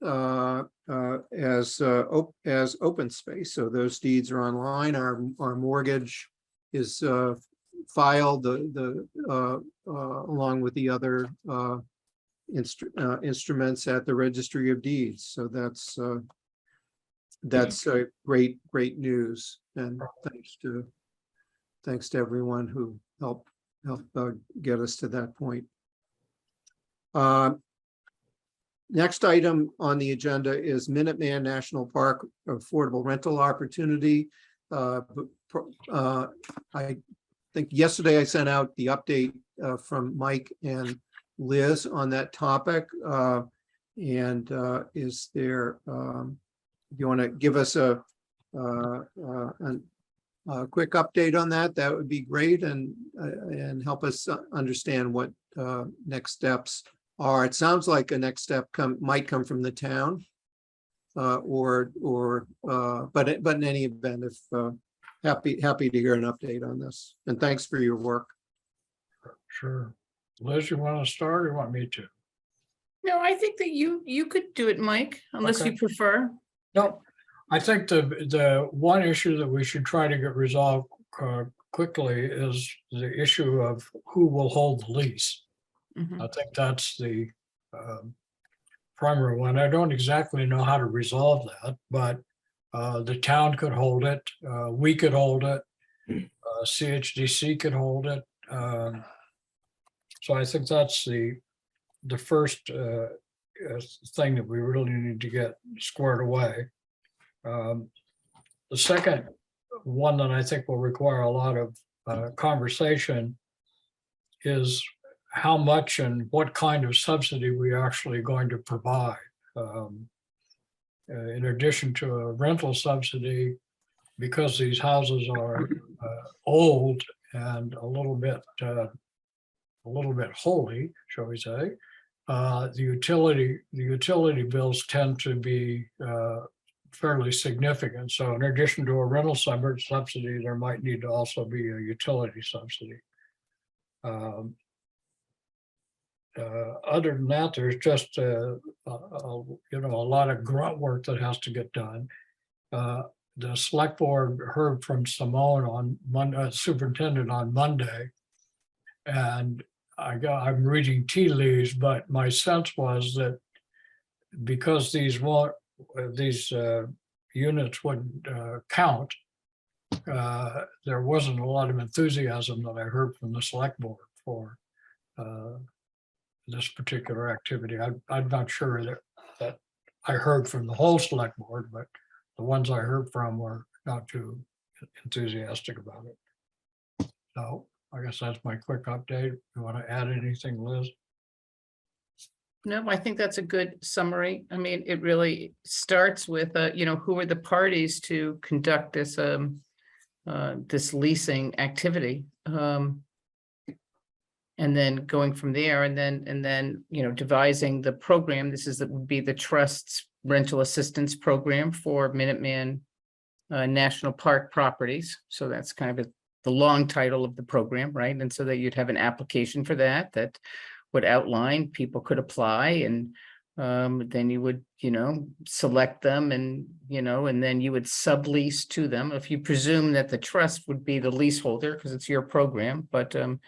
as open space. So those deeds are online. Our mortgage is filed along with the other instruments at the Registry of Deeds. So that's great news. And thanks to everyone who helped get us to that point. Next item on the agenda is Minuteman National Park affordable rental opportunity. I think yesterday I sent out the update from Mike and Liz on that topic. Is there, you want to give us a quick update on that? That would be great, and help us understand what next steps are. It sounds like a next step might come from the town, but in any event, if happy to hear an update on this. And thanks for your work. Sure. Liz, you want to start or you want me to? No, I think that you could do it, Mike, unless you Okay. prefer. No, I think the one issue that we should try to get resolved quickly is the issue of who will hold the lease. Mhm. I think that's the primary one. I don't exactly know how to resolve that, but the town could hold it, we could hold it, CHDC could hold it. So I think that's the first thing that we really need to get squared away. The second one that I think will require a lot of conversation is how much and what kind of subsidy we actually going to provide. In addition to a rental subsidy, because these houses are old and a little bit holy, shall we say, the utility bills tend to be fairly significant. So in addition to a rental subsidy, there might need to also be a utility subsidy. Other than that, there's just a lot of grunt work that has to get done. The select board heard from Simone on Monday, superintendent on Monday, and I'm reading tea leaves, but my sense was that because these units wouldn't count, there wasn't a lot of enthusiasm that I heard from the select board for this particular activity. I'm not sure that I heard from the whole select board, but the ones I heard from were not too enthusiastic about it. So I guess that's my quick update. You want to add anything, Liz? No, I think that's a good summary. I mean, it really starts with, who are the parties to conduct this, this leasing activity? And then going from there and then, devising the program. This would be the trust's rental assistance program for Minuteman National Park properties. So that's kind of the long title of the program, right? And so that you'd have an application for that would outline, people could apply, and then you would, select them and then you would sublease to them. If you presume that the trust would be the leaseholder, because it's your program, but then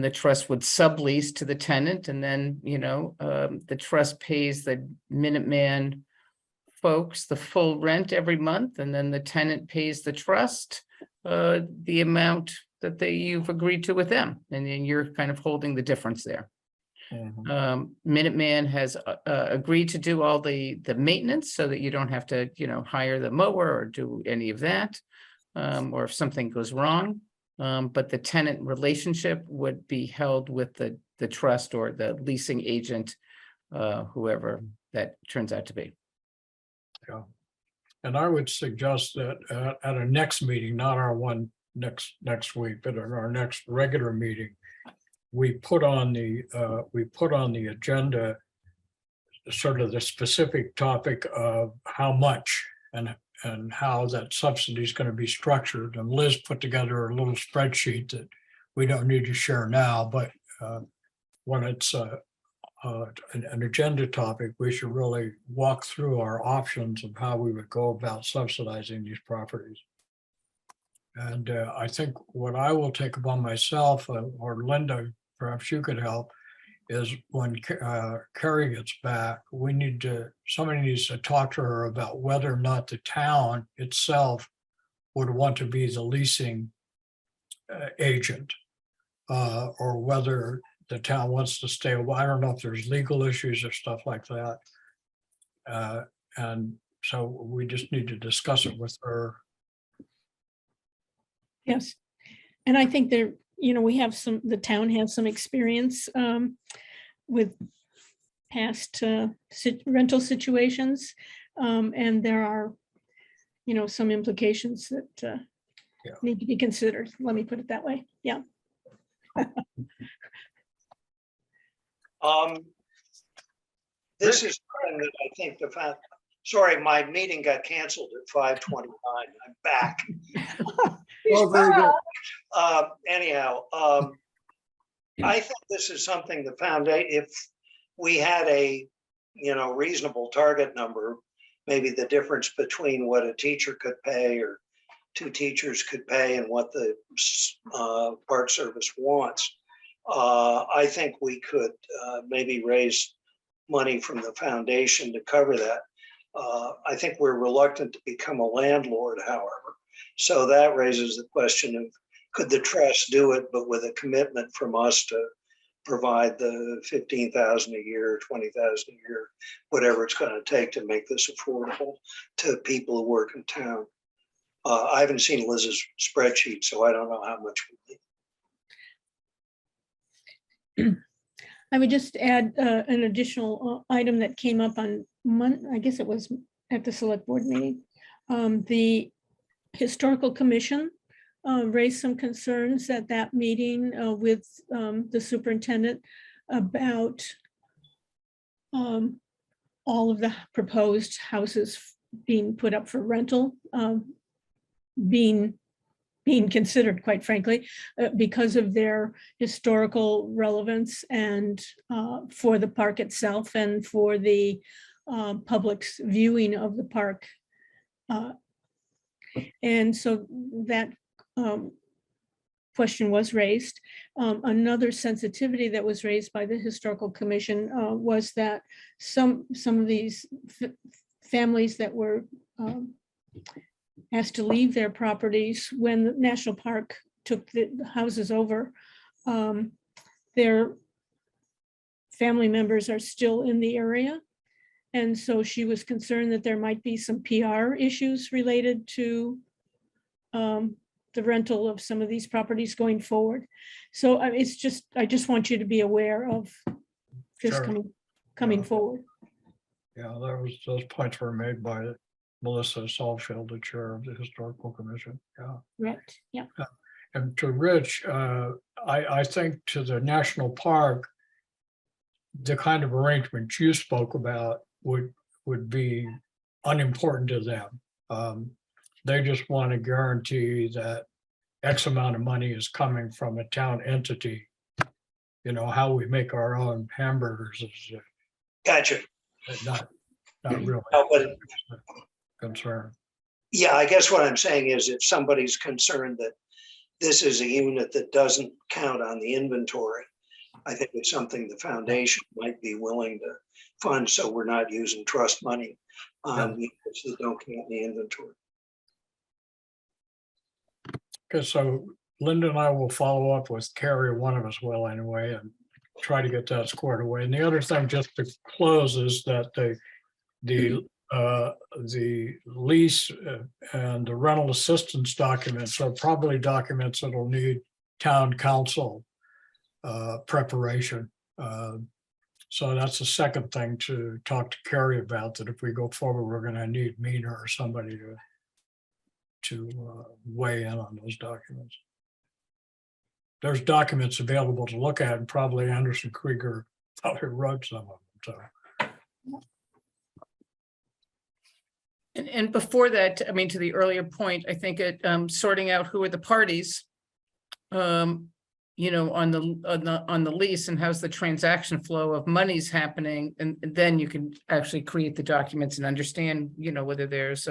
the trust would sublease to the tenant, and then, the trust pays the Minuteman folks the full rent every month, and then the tenant pays the trust the amount that you've agreed to with them, and then you're kind of holding the difference there. Minuteman has agreed to do all the maintenance so that you don't have to, hire the mower or do any of that, or if something goes wrong. But the tenant relationship would be held with the trust or the leasing agent, whoever that turns out to be. Yeah. And I would suggest that at a next meeting, not our one next week, but in our next regular meeting, we put on the agenda sort of the specific topic of how much and how that subsidy is going to be structured. And Liz put together a little spreadsheet that we don't need to share now, but when it's an agenda topic, we should really walk through our options of how we would go about subsidizing these properties. And I think what I will take upon myself, or Linda, perhaps you could help, is when Carrie gets back, somebody needs to talk to her about whether or not the town itself would want to be the leasing agent, or whether the town wants to stay. Well, I don't know if there's legal issues or stuff like that. And so we just need to discuss it with her. Yes. And I think there, we have the town has some experience with past rental situations. And there are, some implications that need to be considered. Let me put it that way. Yeah. This is something that I think sorry, my meeting got canceled at 5:29. I'm back. Oh, very good. Anyhow, I think this is something the foundation, if we had a, reasonable target number, maybe the difference between what a teacher could pay or 2 teachers could pay and what the Park Service wants. I think we could maybe raise money from the foundation to cover that. I think we're reluctant to become a landlord, however. So that raises the question of, could the trust do it, but with a commitment from us to provide the $15,000 a year, $20,000 a year, whatever it's going to take to make this affordable to people who work in town. I haven't seen Liz's spreadsheet, so I don't know how much we need. I would just add an additional item that came up on I guess it was at the select board meeting. The Historical Commission raised some concerns at that meeting with the superintendent about all of the proposed houses being put up for rental, being considered, quite frankly, because of their historical relevance and for the park itself and for the public's viewing of the park. And so that question was raised. Another sensitivity that was raised by the Historical Commission was that some of these families that were asked to leave their properties when the national park took the houses over, their family members are still in the area. And so she was concerned that there might be some PR issues related to the rental of some of these properties going forward. So I just want you to be aware of this Sure. coming forward. Yeah, those points were made by Melissa Salfield, the chair of the Historical Commission. Yeah. Right, yeah. And to Rich, I think to the national park, the kind of arrangement you spoke about would be unimportant to them. They just want to guarantee that X amount of money is coming from a town entity. How we make our own hamburgers is Gotcha. not really No, but concern. yeah, I guess what I'm saying is if somebody's concerned that this is a unit that doesn't count on the inventory, I think it's something the foundation might be willing to fund, so we're not using trust money on units that don't count the inventory. Okay, so Linda and I will follow up with Carrie, one of us will anyway, and try to get that squared away. And the other thing, just to close, is that the lease and the rental assistance documents are probably documents that'll need town council preparation. So that's the second thing to talk to Carrie about, that if we go forward, we're going to need Mina or somebody to weigh in on those documents. There's documents available to look at, and probably Anderson Krieger probably wrote some of them. So. And before that, I mean, to the earlier point, I think sorting out who are the parties. on the lease, and how's the transaction flow of monies happening, and then you can actually create the documents and understand, whether there's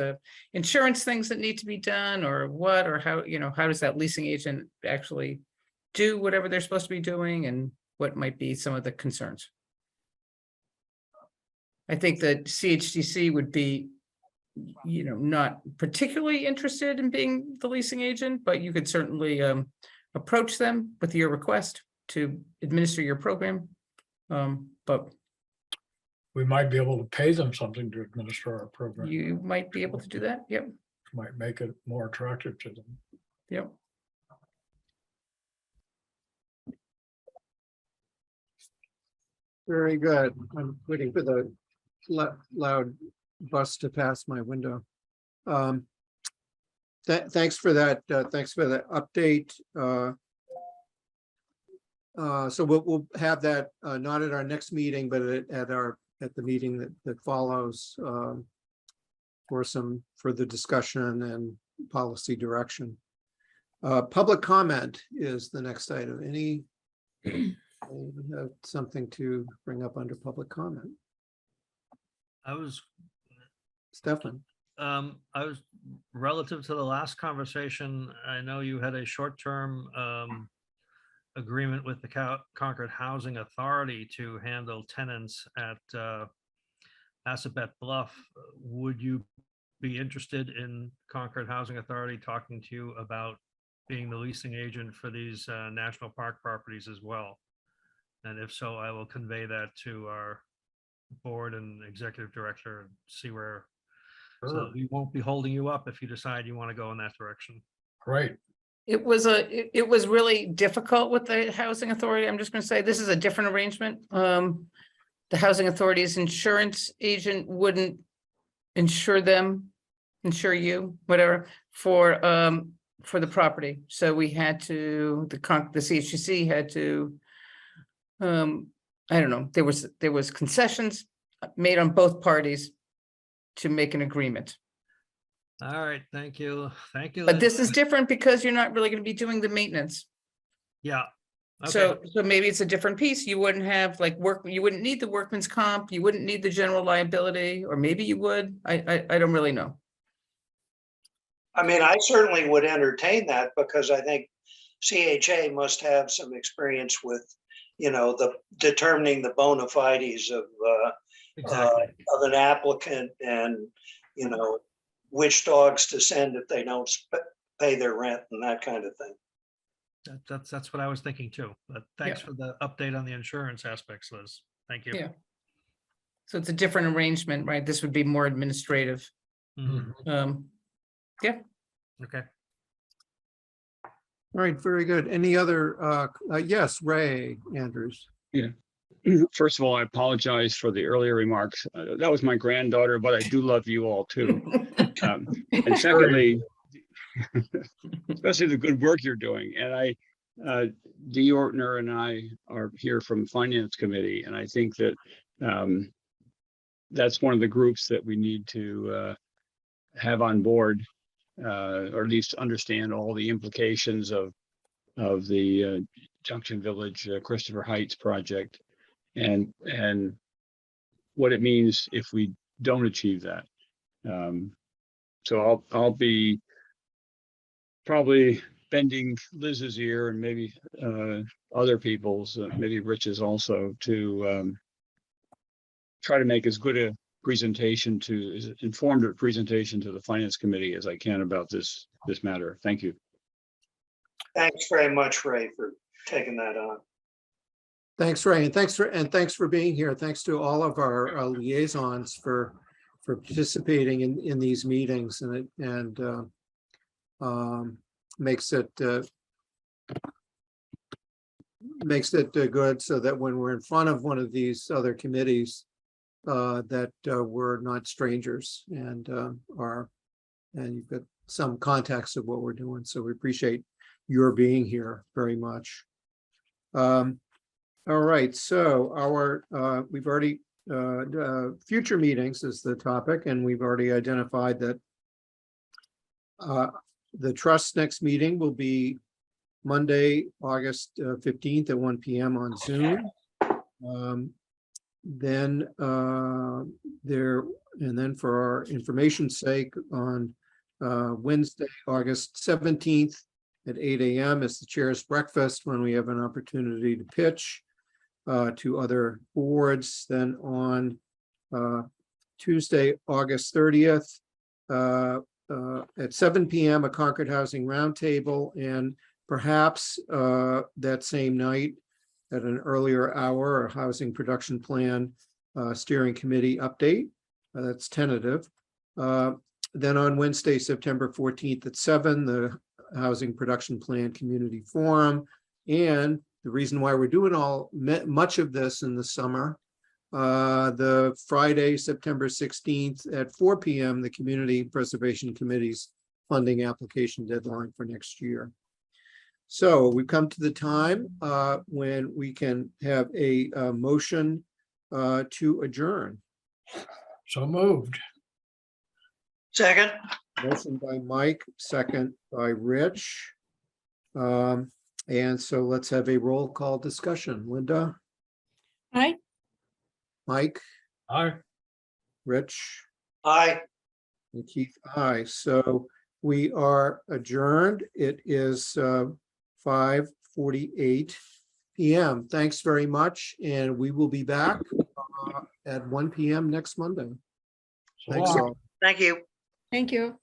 insurance things that need to be done or what, or how, how does that leasing agent actually do whatever they're supposed to be doing, and what might be some of the concerns. I think that CHDC would be, not particularly interested in being the leasing agent, but you could certainly approach them with your request to administer your program. But We might be able to pay them something to administer our program. you might be able to do that. Yep, Might make it more attractive to them. yep. Very good. I'm waiting for the loud bus to pass my window. Thanks for that. Thanks for the update. So we'll have that not at our next meeting, but at the meeting that follows for some further discussion and policy direction. Public comment is the next item. Any have something to bring up under public comment? Stefan. I was relative to the last conversation. I know you had a short-term agreement with the Concord Housing Authority to handle tenants at Assabet Bluff. Would you be interested in Concord Housing Authority talking to you about being the leasing agent for these national park properties as well? And if so, I will convey that to our board and executive director and see where. So we won't be holding you up if you decide you want to go in that direction. Great. It was really difficult with the housing authority. I'm just going to say this is a different arrangement. The housing authority's insurance agent wouldn't insure you, whatever, for the property. So we had to, the CHCC had to, I don't know, there was concessions made on both parties to make an agreement. All right, thank you. Thank you. But this is different because you're not really going to be doing the maintenance. Yeah. Okay. So maybe it's a different piece. You wouldn't have you wouldn't need the workman's comp, you wouldn't need the general liability, or maybe you would. I don't really know. I mean, I certainly would entertain that because I think CHA must have some experience with, the determining the bona fides of Exactly. of an applicant and, which dogs to send if they don't pay their rent and that kind of thing. That's what I was thinking too. But thanks for the update on the insurance aspects, Liz. Thank you. Yeah. So it's a different arrangement, right? This would be more administrative. Mhm. Yeah. Okay. All right, very good. Any other, yes, Ray Andrews. First of all, I apologize for the earlier remarks. That was my granddaughter, but I do love you all too. And secondly, especially the good work you're doing. And Dee Ortner and I are here from Finance Committee, and I think that that's one of the groups that we need to have on board, or at least understand all the implications of the Junction Village Christopher Heights project, and what it means if we don't achieve that. So I'll be probably bending Liz's ear and maybe other people's, maybe Rich's also, to try to make as good a presentation as informed a presentation to the Finance Committee as I can about this matter. Thank you. Thanks very much, Ray, for taking that on. Thanks, Ray, and thanks for being here. Thanks to all of our liaisons for participating in these meetings, and makes it good so that when we're in front of one of these other committees, that we're not strangers and you've got some context of what we're doing. So we appreciate your being here very much. All right, so we've already future meetings is the topic, and we've already identified that the trust's next meeting will be Monday, August 15th at 1 PM on Zoom. Then for our information's sake, on Wednesday, August 17th at 8 AM is the chair's breakfast, when we have an opportunity to pitch to other boards. Then on Tuesday, August 30th at 7 PM, a Concord Housing Roundtable, and perhaps that same night at an earlier hour, a Housing Production Plan Steering Committee update. That's tentative. Then on Wednesday, September 14th at 7, the Housing Production Plan Community Forum. And the reason why we're doing much of this in the summer, the Friday, September 16th at 4 PM, the Community Preservation Committee's funding application deadline for next year. So we've come to the time when we can have a motion to adjourn. So moved. Second, Motion by Mike, second by Rich. And so let's have a roll call discussion. Linda, Aye. Mike, Aye. Rich, aye. and Keith, aye. So we are adjourned. It is 5:48 PM. Thanks very much, and we will be back at 1 PM next Monday. So Thanks long. all. Thank you. Thank you.